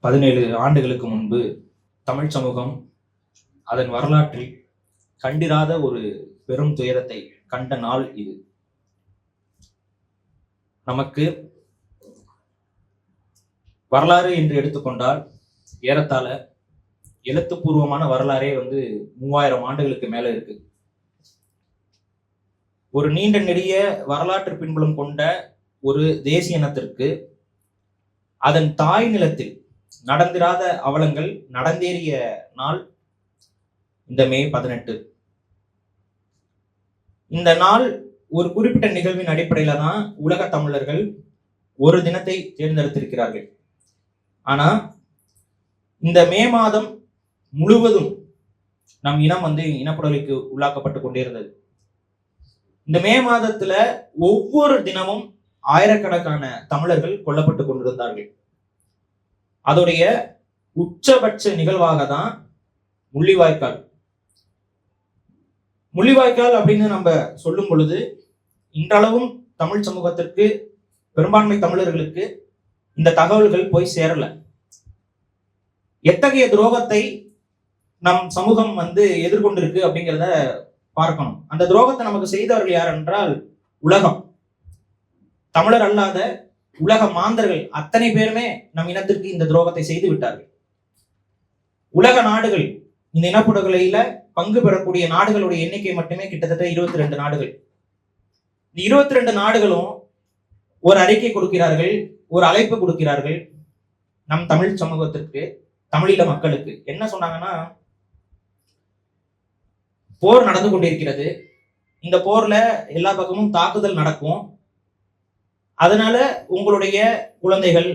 17 ஆண்டுகளுக்கு முன்பு தமிழ் சமூகம் அதன் வரலாற்றில் கண்டிராத ஒரு பெரும் துயரத்தை கண்ட நாள் இது. நமக்கு வரலாறு என்று எடுத்துக்கொண்டால் ஏறத்தாழ எழுத்துப்பூர்வமான வரலாறே 3000 ஆண்டுகளுக்கு மேல இருக்கு. ஒரு நீண்ட நெடிய வரலாற்று பின்புலம் கொண்ட ஒரு தேசிய இனத்திற்கு அதன் தாய் நிலத்தில் நடந்திராத அவலங்கள் நடந்தேறிய நாள் இந்த மே 18. இந்த நாள் ஒரு குறிப்பிட்ட நிகழ்வின் அடிப்படையில தான் உலக தமிழர்கள் ஒரு தினத்தை தேர்ந்தெடுத்திருக்கிறார்கள். ஆனா இந்த மே மாதம் முழுவதும் நம் இனம் இனப்படுகொலைக்கு உள்ளாக்கப்பட்டு கொண்டே இருந்தது. இந்த மே மாதத்துல ஒவ்வொரு தினமும் ஆயிரக்கணக்கான தமிழர்கள் கொல்லப்பட்டு கொண்டிருந்தார்கள். அதோடைய உச்சபட்ச நிகழ்வாக தான் முள்ளிவாய்க்கால். முள்ளிவாய்க்கால் அப்படின்னு நம்ம சொல்லும் பொழுது இன்றளவும் தமிழ் சமூகத்திற்கு, பெரும்பான்மை தமிழர்களுக்கு இந்த தகவல்கள் போய் சேரல. எத்தகைய துரோகத்தை நம் சமூகம் எதிர்கொண்டிருக்கு அப்படிங்கிறத பார்க்கணும். அந்த துரோகத்தை நமக்கு செய்தவர்கள் யார் என்றால் உலகம். தமிழர் அல்லாத உலக மாந்தர்கள் அத்தனை பேருமே நம் இனத்திற்கு இந்த துரோகத்தை செய்து விட்டார்கள். உலக நாடுகள், இந்த இனப்படுகொலையில பங்கு பெறக்கூடிய நாடுகளுடைய எண்ணிக்கை மட்டுமே கிட்டத்தட்ட 22 நாடுகள். இந்த 22 நாடுகளும் ஒரு அறிக்கை கொடுக்கிறார்கள், ஒரு அழைப்பு கொடுக்கிறார்கள் நம் தமிழ் சமூகத்திற்கு, தமிழீழ மக்களுக்கு. என்ன சொன்னாங்கன்னா, போர் நடந்து கொண்டிருக்கிறது, இந்த போர்ல எல்லா பக்கமும் தாக்குதல் நடக்கும், அதனால உங்களுடைய குழந்தைகள்,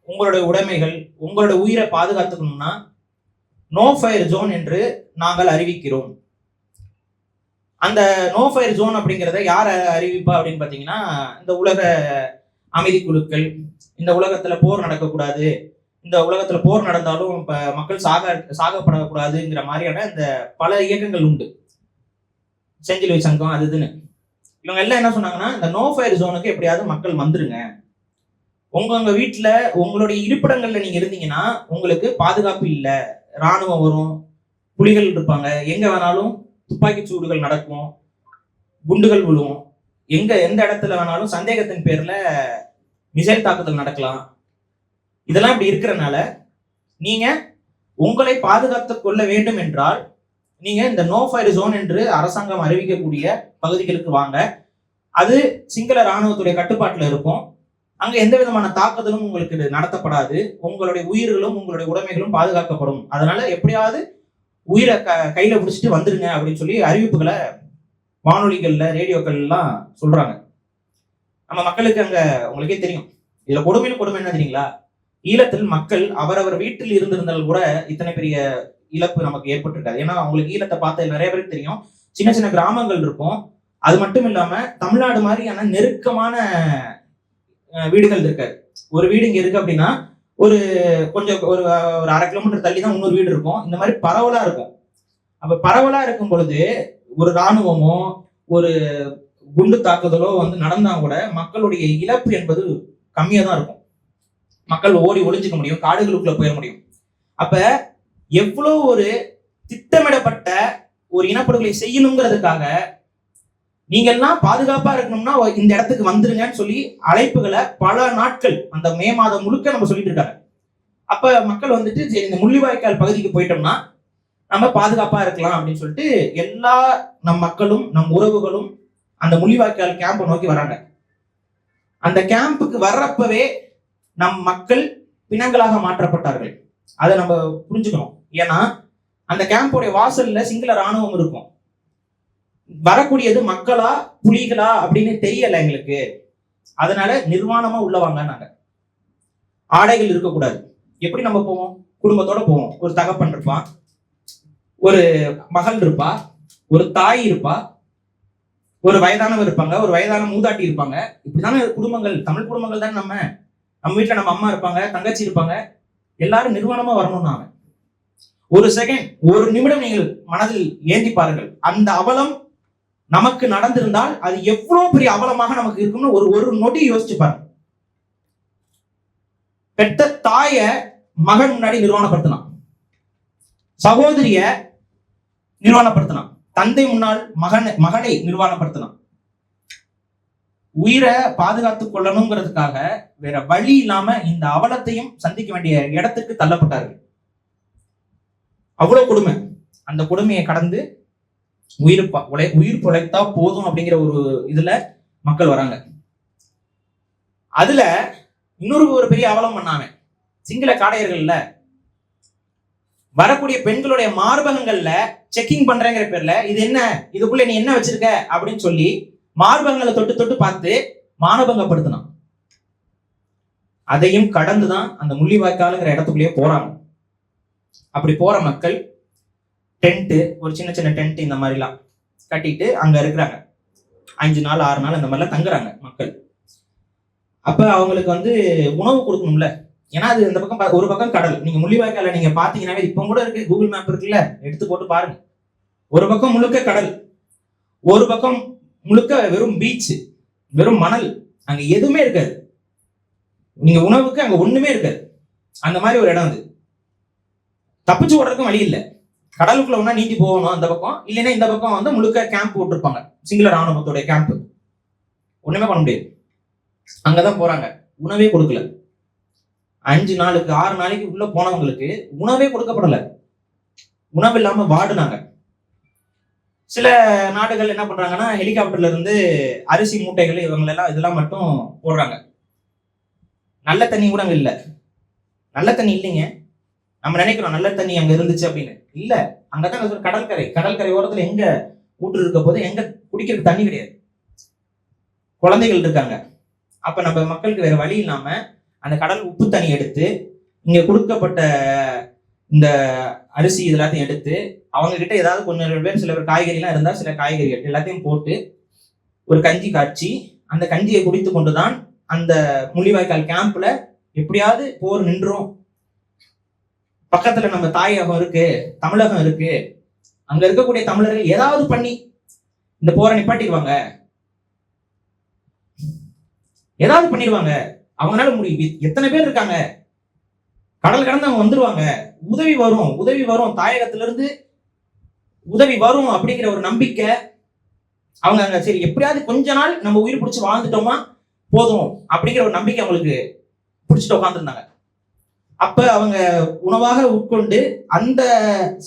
உங்களுடைய உடைமைகள், உங்களுடைய உயிரை பாதுகாத்துக்கணும்னா நோ ஃபயர் ஜோன் என்று நாங்கள் அறிவிக்கிறோம். அந்த நோ ஃபயர் ஜோன் அப்படிங்கிறத யார் அறிவிப்பா அப்படின்னு பாத்தீங்கன்னா, இந்த உலக அமைதி குழுக்கள், இந்த உலகத்துல போர் நடக்கக்கூடாது, இந்த உலகத்துல போர் நடந்தாலும் மக்கள் சாகப்படக்கூடாதுங்கிற மாதிரியான இந்த பல இயக்கங்கள் உண்டு. செஞ்சிலுவை சங்கம் அது இதுன்னு. இவங்க எல்லாம் என்ன சொன்னாங்கன்னா, இந்த நோ ஃபயர் ஜோனுக்கு எப்படியாவது மக்கள் வந்துருங்க, உங்க வீட்டுல உங்களுடைய இருப்பிடங்கள்ல நீங்க இருந்தீங்கன்னா உங்களுக்கு பாதுகாப்பு இல்லை, ராணுவம் வரும், புலிகள் இருப்பாங்க, எங்க வேணாலும் துப்பாக்கி சூடுகள் நடக்கும், குண்டுகள் விழுவும், எந்த இடத்துல வேணாலும் சந்தேகத்தின் பேர்ல மிசைல் தாக்குதல் நடக்கலாம். இதெல்லாம் இப்படி இருக்கிறனால நீங்க உங்களை பாதுகாத்துக் கொள்ள வேண்டும் என்றால் நீங்க இந்த நோ ஃபயர் ஜோன் என்று அரசாங்கம் அறிவிக்கக்கூடிய பகுதிகளுக்கு வாங்க. அது சிங்கள ராணுவத்துடைய கட்டுப்பாட்டுல இருக்கும். அங்க எந்த விதமான தாக்குதலும் உங்களுக்கு நடத்தப்படாது, உங்களுடைய உயிர்களும் உங்களுடைய உடைமைகளும் பாதுகாக்கப்படும். அதனால எப்படியாவது உயிரை கையில பிடிச்சிட்டு வந்துருங்க அப்படின்னு சொல்லி அறிவிப்புகளை வானொலிகள்ல, ரேடியோக்கள் எல்லாம் சொல்றாங்க. நம்ம மக்களுக்கு அங்க உங்களுக்கே தெரியும். இதுல கொடுமை என்ன தெரியுங்களா? ஈழத்தில் மக்கள் அவரவர் வீட்டில் இருந்திருந்தால் கூட இத்தனை பெரிய இழப்பு நமக்கு ஏற்பட்டிருக்காது. ஏன்னா அவங்களுக்கு ஈழத்தை பார்த்த நிறைய பேருக்கு தெரியும், சின்ன சின்ன கிராமங்கள் இருக்கும். அது மட்டும் இல்லாம தமிழ்நாடு மாதிரியான நெருக்கமான வீடுகள் இருக்காது. ஒரு வீடு இங்க இருக்கு அப்படின்னா ஒரு கொஞ்சம் ஒரு 1/2 கிலோமீட்டர் தள்ளி தான் இன்னொரு வீடு இருக்கும். இந்த மாதிரி பரவலா இருக்கும். அப்ப பரவலா இருக்கும் பொழுது ஒரு ராணுவமோ ஒரு குண்டு தாக்குதலோ நடந்தா கூட மக்களுடைய இழப்பு என்பது கம்மியா தான் இருக்கும். மக்கள் ஓடி ஒளிஞ்சுக்க முடியும், காடுகளுக்குள்ள போயிட முடியும். அப்ப எவ்வளவு ஒரு திட்டமிடப்பட்ட ஒரு இனப்படுகொலை செய்யணுங்கிறதுக்காக நீங்க எல்லாம் பாதுகாப்பா இருக்கணும்னா இந்த இடத்துக்கு வந்துருங்கன்னு சொல்லி அழைப்புகளை பல நாட்கள் அந்த மே மாதம் முழுக்க நம்ம சொல்லிட்டு இருக்காங்க. அப்ப மக்கள் சரி, இந்த முள்ளிவாய்க்கால் பகுதிக்கு போயிட்டோம்னா நம்ம பாதுகாப்பா இருக்கலாம் அப்படின்னு சொல்லிட்டு எல்லா நம் மக்களும் நம் உறவுகளும் அந்த முள்ளிவாய்க்கால் கேம்பை நோக்கி வராங்க. அந்த கேம்புக்கு வர்றப்பவே நம் மக்கள் பிணங்களாக மாற்றப்பட்டார்கள். அதை நம்ம புரிஞ்சுக்கணும். ஏன்னா அந்த கேம்போடைய வாசல்ல சிங்கள ராணுவம் இருக்கும். வரக்கூடியது மக்களா புலிகளா அப்படின்னு தெரியல எங்களுக்கு. அதனால நிர்வாணமா உள்ளவாங்க. நாங்க ஆடைகள் இருக்கக்கூடாது. எப்படி நம்ம போவோம்? குடும்பத்தோட போவோம். ஒரு தகப்பன் இருப்பான், ஒரு மகள் இருப்பா, ஒரு தாய் இருப்பா, ஒரு வயதானவர் இருப்பாங்க, ஒரு வயதான மூதாட்டி இருப்பாங்க. இப்படிதானே குடும்பங்கள், தமிழ் குடும்பங்கள் தானே. நம்ம வீட்டுல நம்ம அம்மா இருப்பாங்க, தங்கச்சி இருப்பாங்க, எல்லாரும் நிர்வாணமா வரணும்னு நாங்க ஒரு செகண்ட், ஒரு நிமிடம் நீங்கள் மனதில் ஏந்தி பாருங்கள். அந்த அவலம் நமக்கு நடந்திருந்தால் அது எவ்வளவு பெரிய அவலமாக நமக்கு இருக்கும்னு ஒரு நொடி யோசிச்சு பாருங்க. பெற்ற தாய மகன் முன்னாடி நிர்வாணப்படுத்தினான், சகோதரிய நிர்வாணப்படுத்தினான், தந்தை முன்னால் மகனை நிர்வாணப்படுத்தினான். உயிரை பாதுகாத்துக் கொள்ளணுங்கிறதுக்காக வேற வழி இல்லாம இந்த அவலத்தையும் சந்திக்க வேண்டிய இடத்துக்கு தள்ளப்பட்டார்கள். அவ்வளவு கொடுமை. அந்த கொடுமையை கடந்து உயிர் பொழைத்தா போதும் அப்படிங்கிற ஒரு இதுல மக்கள் வராங்க. அதுல ஒரு பெரிய அவலம் பண்ணாம சிங்கள காடையர்கள்ல வரக்கூடிய பெண்களுடைய மார்பகங்கள்ல செக்கிங் பண்றேங்கிற பேர்ல இது என்ன, இதுக்குள்ள நீ என்ன வச்சிருக்க அப்படின்னு சொல்லி மார்பகங்களை தொட்டு தொட்டு பார்த்து மானபங்கப்படுத்தினான். அதையும் கடந்துதான் அந்த முள்ளிவாய்க்காலுங்கிற இடத்துக்குள்ளேயே போறாங்க. அப்படி போற மக்கள் டென்ட், ஒரு சின்ன சின்ன டென்ட் இந்த மாதிரிலாம் கட்டிட்டு அங்க இருக்கிறாங்க. 5 நாள் 6 நாள் இந்த மாதிரிலாம் தங்குறாங்க மக்கள். அப்ப அவங்களுக்கு உணவு கொடுக்கணும்ல, ஏன்னா அது இந்த பக்கம் ஒரு பக்கம் கடல். நீங்க முள்ளிவாய்க்கால நீங்க பாத்தீங்கன்னா இப்ப கூட இருக்கு, கூகுள் மேப் இருக்குல்ல, எடுத்து போட்டு பாருங்க. ஒரு பக்கம் முழுக்க கடல், ஒரு பக்கம் முழுக்க வெறும் பீச், வெறும் மணல், அங்க எதுவுமே இருக்காது. நீங்க உணவுக்கு அங்க ஒண்ணுமே இருக்காது. அந்த மாதிரி ஒரு இடம். தப்பிச்சு ஓடுறதுக்கும் வழி இல்லை. கடலுக்குள்ள ஒன்னா நீந்தி போகணும் அந்த பக்கம், இல்லைன்னா இந்த பக்கம் முழுக்க கேம்ப் போட்டிருப்பாங்க, சிங்கள ராணுவத்தோட கேம்ப். ஒண்ணுமே பண்ண முடியாது. அங்கதான் போறாங்க. உணவே கொடுக்கல. 5 நாளுக்கு 6 நாளைக்கு உள்ள போனவங்களுக்கு உணவே கொடுக்கப்படல. உணவு இல்லாம வாடுனாங்க. சில நாடுகள் என்ன பண்றாங்கன்னா ஹெலிகாப்டர்ல இருந்து அரிசி மூட்டைகள் இதெல்லாம் மட்டும் போடுறாங்க. நல்ல தண்ணி கூட அங்க இல்ல. நல்ல தண்ணி இல்லைங்க. நம்ம நினைக்கிறோம் நல்ல தண்ணி அங்க இருந்துச்சு அப்படின்னு. இல்ல, அங்கதான் கடற்கரை ஓரத்துல எங்க ஊற்று இருக்க போது எங்க குடிக்கிறதுக்கு தண்ணி கிடையாது. குழந்தைகள் இருக்காங்க. அப்ப நம்ம மக்களுக்கு வேற வழி இல்லாம அந்த கடல் உப்பு தண்ணி எடுத்து இங்க கொடுக்கப்பட்ட இந்த அரிசி எல்லாத்தையும் எடுத்து அவங்க கிட்ட ஏதாவது கொஞ்சம் பேர் சில பேர் காய்கறி எல்லாம் இருந்தா சில காய்கறிகள் எல்லாத்தையும் போட்டு ஒரு கஞ்சி காய்ச்சி அந்த கஞ்சியை குடித்து கொண்டுதான் அந்த முள்ளிவாய்க்கால் கேம்ப்ல எப்படியாவது போர் நின்றும், பக்கத்துல நம்ம தாயகம் இருக்கு, தமிழகம் இருக்கு, அங்க இருக்கக்கூடிய தமிழர்கள் ஏதாவது பண்ணி இந்த போரை நிப்பாட்டிடுவாங்க, ஏதாவது பண்ணிடுவாங்க, அவங்களால முடியும். எத்தனை பேர் இருக்காங்க, கடல் கடந்து அவங்க வந்துருவாங்க, உதவி வரும் தாயகத்துல இருந்து உதவி வரும் அப்படிங்கிற ஒரு நம்பிக்கை அவங்க அங்க. சரி, எப்படியாவது கொஞ்ச நாள் நம்ம உயிர் பிடிச்சு வாழ்ந்துட்டோமா போதும் அப்படிங்கிற ஒரு நம்பிக்கை அவங்களுக்கு பிடிச்சிட்டு உட்காந்துருந்தாங்க. அப்ப அவங்க உணவாக உட்கொண்டு அந்த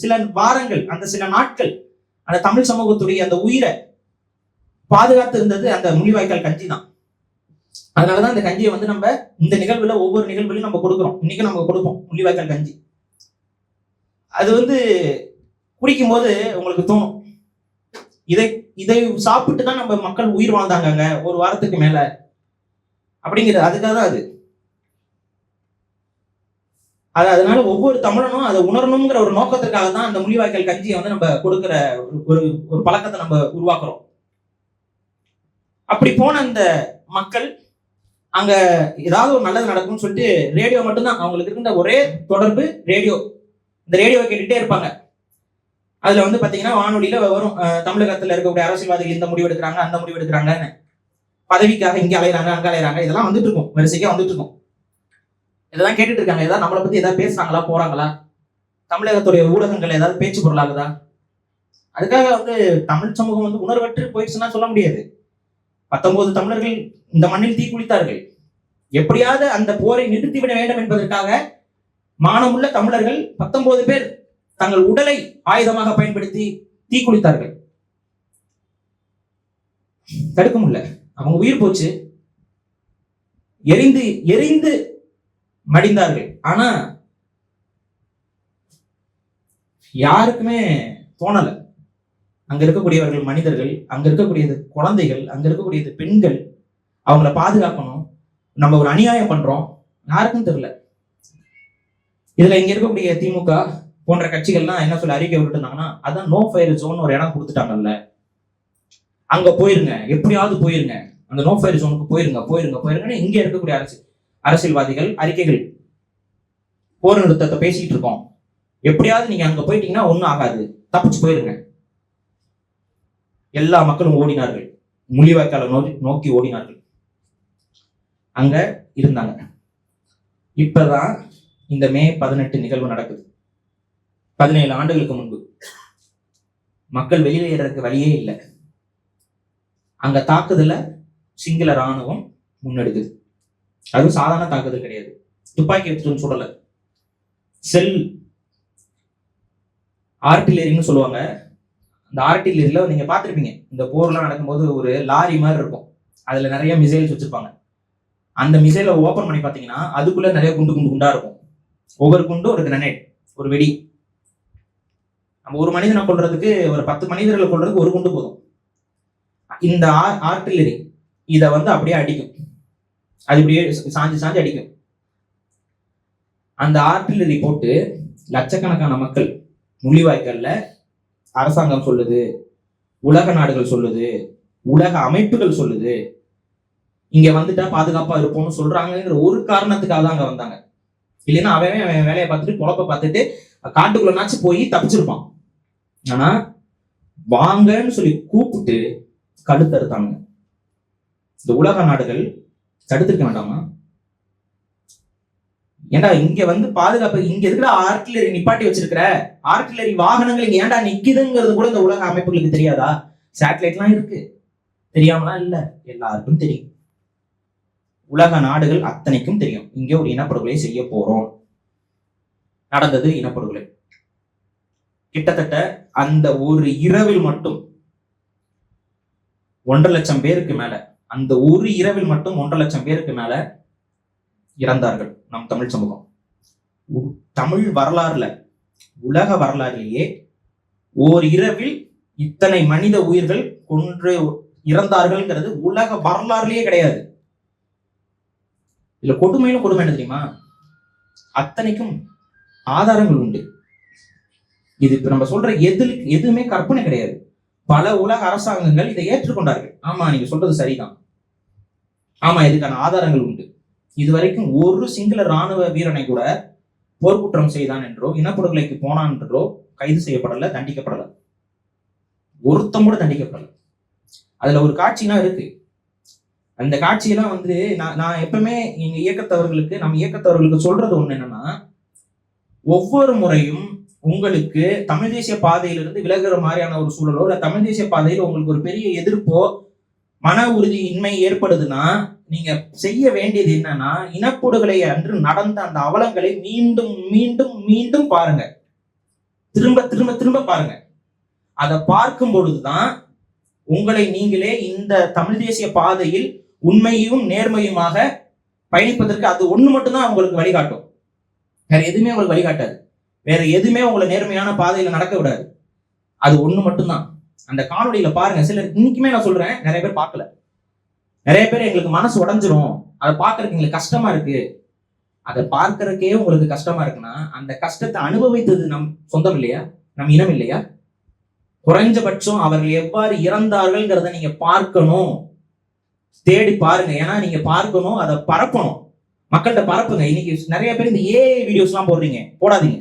சில வாரங்கள், அந்த சில நாட்கள் அந்த தமிழ் சமூகத்துடைய அந்த உயிரை பாதுகாத்து இருந்தது அந்த முள்ளிவாய்க்கால் கஞ்சி தான். அதனாலதான் இந்த கஞ்சியை நம்ம இந்த நிகழ்வுல ஒவ்வொரு நிகழ்வுலையும் நம்ம கொடுக்குறோம். இன்னைக்கு நம்ம கொடுப்போம் முள்ளிவாய்க்கால் கஞ்சி. அது குடிக்கும் போது உங்களுக்கு தோணும், இதை சாப்பிட்டு தான் நம்ம மக்கள் உயிர் வாழ்ந்தாங்க ஒரு வாரத்துக்கு மேல அப்படிங்கிறது. அதுக்காக தான் அதனால ஒவ்வொரு தமிழனும் அதை உணரணுங்கிற ஒரு நோக்கத்திற்காக தான் அந்த முள்ளிவாய்க்கால் கஞ்சியை நம்ம கொடுக்கிற ஒரு பழக்கத்தை நம்ம உருவாக்குறோம். அப்படி போன அந்த மக்கள் அங்க ஏதாவது ஒரு நல்லது நடக்கும்னு சொல்லிட்டு ரேடியோ மட்டும்தான் அவங்களுக்கு இருந்த ஒரே தொடர்பு, ரேடியோ. இந்த ரேடியோவை கேட்டுட்டே இருப்பாங்க. அதுல பாத்தீங்கன்னா வானொலியில வரும், தமிழகத்துல இருக்கக்கூடிய அரசியல்வாதிகள் இந்த முடிவு எடுக்கிறாங்க, அந்த முடிவு எடுக்கிறாங்கன்னு, பதவிக்காக இங்க அலையிறாங்க அங்க அலையிறாங்க, இதெல்லாம் வந்துட்டு இருக்கும், வரிசைக்கா வந்துட்டு இருக்கும். இதெல்லாம் கேட்டுட்டு இருக்காங்க. ஏதாவது நம்மளை பத்தி ஏதாவது பேசுறாங்களா, போறாங்களா, தமிழகத்துடைய ஊடகங்கள் ஏதாவது பேச்சு பொருளாகுதா? அதுக்காக தமிழ் சமூகம் உணர்வற்று போயிடுச்சுன்னா சொல்ல முடியாது. 19 தமிழர்கள் இந்த மண்ணில் தீக்குளித்தார்கள். எப்படியாவது அந்த போரை நிறுத்திவிட வேண்டும் என்பதற்காக மானமுள்ள தமிழர்கள் 19 பேர் தங்கள் உடலை ஆயுதமாக பயன்படுத்தி தீக்குளித்தார்கள். தடுக்க முடியல. அவங்க உயிர் போச்சு. எரிந்து எரிந்து மடிந்தார்கள். ஆனா யாருக்குமே தோணல. அங்க இருக்கக்கூடியவர்கள் மனிதர்கள், அங்க இருக்கக்கூடியது குழந்தைகள், அங்க இருக்கக்கூடியது பெண்கள், அவங்கள பாதுகாக்கணும், நம்ம ஒரு அநியாயம் பண்றோம், யாருக்கும் தெரியல. இதுல இங்க இருக்கக்கூடிய திமுக போன்ற கட்சிகள்லாம் என்ன சொல்ல அறிக்கை விட்டுருந்தாங்கன்னா, அதான் நோ ஃபயர் ஜோன் ஒரு இடம் கொடுத்துட்டாங்கல்ல, அங்க போயிருங்க, எப்படியாவது போயிருங்க, அந்த நோ ஃபயர் ஜோனுக்கு போயிருங்கன்னு இங்க இருக்கக்கூடிய அரசியல்வாதிகள் அறிக்கைகள், போர் நிறுத்தத்தை பேசிட்டு இருக்கோம், எப்படியாவது நீங்க அங்க போயிட்டீங்கன்னா ஒண்ணும் ஆகாது, தப்பிச்சு போயிருங்க. எல்லா மக்களும் ஓடினார்கள், முள்ளிவாய்க்காலை நோக்கி ஓடினார்கள், அங்க இருந்தாங்க. இப்பதான் இந்த மே 18 நிகழ்வு நடக்குது. 17 ஆண்டுகளுக்கு முன்பு மக்கள் வெளியில ஏறதுக்கு வழியே இல்லை. அங்க தாக்குதல சிங்கள ராணுவம் முன்னெடுக்குது. அதுவும் சாதாரண தாக்குதல் கிடையாது, துப்பாக்கி எடுத்துட்டு சுடல, செல் ஆர்டிலரின்னு சொல்லுவாங்க. அந்த ஆர்டிலரியில நீங்க பார்த்திருப்பீங்க, இந்த போர்லாம் நடக்கும்போது ஒரு லாரி மாதிரி இருக்கும், அதுல நிறைய மிசைல்ஸ் வச்சிருப்பாங்க. அந்த மிசைலை ஓபன் பண்ணி பார்த்தீங்கன்னா அதுக்குள்ள நிறைய குண்டு குண்டு குண்டா இருக்கும். ஒவ்வொரு குண்டும் ஒரு கிரனேட், ஒரு வெடி. நம்ம ஒரு மனிதனை கொள்றதுக்கு ஒரு 10 மனிதர்களை கொள்றதுக்கு ஒரு குண்டு போதும். இந்த ஆர்டிலரி இதை அப்படியே அடிக்கும், அது இப்படியே சாஞ்சு சாஞ்சு அடிக்கும். அந்த ஆர்டிலரி போட்டு லட்சக்கணக்கான மக்கள் முள்ளிவாய்க்கல்ல அரசாங்கம் சொல்லுது, உலக நாடுகள் சொல்லுது, உலக அமைப்புகள் சொல்லுது, இங்க வந்துட்டா பாதுகாப்பா இருப்போம்னு சொல்றாங்கிற ஒரு காரணத்துக்காக தான் அங்க வந்தாங்க. இல்லைன்னா அவன் வேலையை பார்த்துட்டு பொழப்ப பார்த்துட்டு காட்டுக்குள்ளனாச்சு போய் தப்பிச்சிருப்பான். ஆனா வாங்கன்னு சொல்லி கூப்பிட்டு கழுத்தறுத்தாங்க. இந்த உலக நாடுகள் தடுத்திருக்க வேண்டாமா? ஏண்டா இங்க பாதுகாப்பு, இங்க இருக்கிற ஆர்டிலரி நிப்பாட்டி வச்சிருக்கிற ஆர்டிலரி வாகனங்கள் இங்க ஏன்டா நிக்குதுங்கிறது கூட இந்த உலக அமைப்புகளுக்கு தெரியாதா? சேட்டலைட்லாம் இருக்கு, தெரியாமலாம் இல்ல, எல்லாருக்கும் தெரியும். உலக நாடுகள் அத்தனைக்கும் தெரியும் இங்க ஒரு இனப்படுகொலை செய்ய போறோம். நடந்தது இனப்படுகொலை. கிட்டத்தட்ட அந்த ஒரு இரவில் மட்டும் 1.5 லட்சம் பேருக்கு மேல, அந்த ஒரு இரவில் மட்டும் 1.5 லட்சம் பேருக்கு மேல இறந்தார்கள் நம் தமிழ் சமூகம். தமிழ் வரலாறுல, உலக வரலாறுலேயே ஓர் இரவில் இத்தனை மனித உயிர்கள் கொன்று இறந்தார்கள்ங்கிறது உலக வரலாறுலயே கிடையாது. இதுல கொடுமையிலும் கொடுமை என்ன தெரியுமா? அத்தனைக்கும் ஆதாரங்கள் உண்டு. இது இப்ப நம்ம சொல்ற எதுவுமே கற்பனை கிடையாது. பல உலக அரசாங்கங்கள் இதை ஏற்றுக்கொண்டார்கள். ஆமா, நீங்க சொல்றது சரிதான், ஆமா, இதுக்கான ஆதாரங்கள் உண்டு. இதுவரைக்கும் ஒரு சிங்கள ராணுவ வீரனை கூட போர்க்குற்றம் செய்தான் என்றோ இனப்படுகொலைக்கு போனான் என்றோ கைது செய்யப்படல, தண்டிக்கப்படல. ஒருத்தம் கூட தண்டிக்கப்படல. அதுல ஒரு காட்சிலாம் இருக்கு. அந்த காட்சியெல்லாம் நான் எப்பவுமே எங்க இயக்கத்தவர்களுக்கு, நம்ம இயக்கத்தவர்களுக்கு சொல்றது ஒண்ணு என்னன்னா, ஒவ்வொரு முறையும் உங்களுக்கு தமிழ் தேசிய பாதையிலிருந்து விலகுற மாதிரியான ஒரு சூழலோ இல்ல தமிழ் தேசிய பாதையில் உங்களுக்கு ஒரு பெரிய எதிர்ப்போ மன உறுதி இன்மை ஏற்படுதுன்னா நீங்க செய்ய வேண்டியது என்னன்னா, இனப்படுகொலை அன்று நடந்த அந்த அவலங்களை மீண்டும் மீண்டும் மீண்டும் பாருங்க, திரும்ப திரும்ப திரும்ப பாருங்க. அதை பார்க்கும் பொழுதுதான் உங்களை நீங்களே இந்த தமிழ் தேசிய பாதையில் உண்மையும் நேர்மையுமாக பயணிப்பதற்கு அது ஒண்ணு மட்டும்தான் உங்களுக்கு வழிகாட்டும். வேற எதுவுமே உங்களுக்கு வழிகாட்டாது. வேற எதுவுமே உங்களை நேர்மையான பாதையில நடக்க விடாது. அது ஒண்ணு மட்டும்தான். அந்த காணொலியில பாருங்க. சிலர் இன்னைக்குமே நான் சொல்றேன், நிறைய பேர் பார்க்கல. நிறைய பேர் எங்களுக்கு மனசு உடஞ்சிரும், அதை பார்க்கறதுக்கு எங்களுக்கு கஷ்டமா இருக்கு. அதை பார்க்கறதுக்கே உங்களுக்கு கஷ்டமா இருக்குன்னா அந்த கஷ்டத்தை அனுபவித்தது நம் சொந்தம் இல்லையா? நம் இனம் இல்லையா? குறைஞ்சபட்சம் அவர்கள் எவ்வாறு இறந்தார்கள்ங்கிறத நீங்க பார்க்கணும், தேடி பாருங்க. ஏன்னா நீங்க பார்க்கணும், அதை பரப்பணும், மக்கள்கிட்ட பரப்புங்க. இன்னைக்கு நிறைய பேர் இந்த ஏஐ வீடியோஸ் எல்லாம் போடுறீங்க, போடாதீங்க.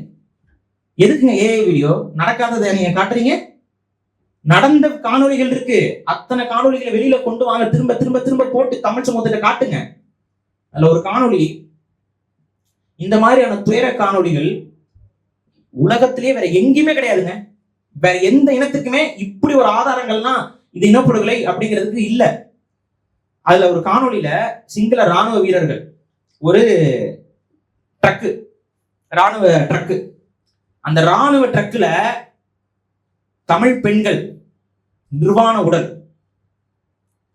எதுக்குங்க ஏஐ வீடியோ? நடக்காததை நீங்க காட்டுறீங்க. நடந்த காணொலிகள் இருக்கு, அத்தனை காணொலிகளை வெளியில கொண்டு வாங்க, திரும்ப திரும்ப திரும்ப போட்டு தமிழ் சமூகத்தை காட்டுங்க. அதுல ஒரு காணொலி, இந்த மாதிரியான துயர காணொலிகள் உலகத்திலேயே வேற எங்கேயுமே கிடையாதுங்க. வேற எந்த இனத்துக்குமே இப்படி ஒரு ஆதாரங்கள்லாம் இது இனப்படுகொலை அப்படிங்கிறதுக்கு இல்ல. அதுல ஒரு காணொலியில சிங்கள ராணுவ வீரர்கள் ஒரு ட்ரக்கு, ராணுவ ட்ரக்கு, அந்த ராணுவ ட்ரக்குல தமிழ் பெண்கள் நிர்வாண உடல்,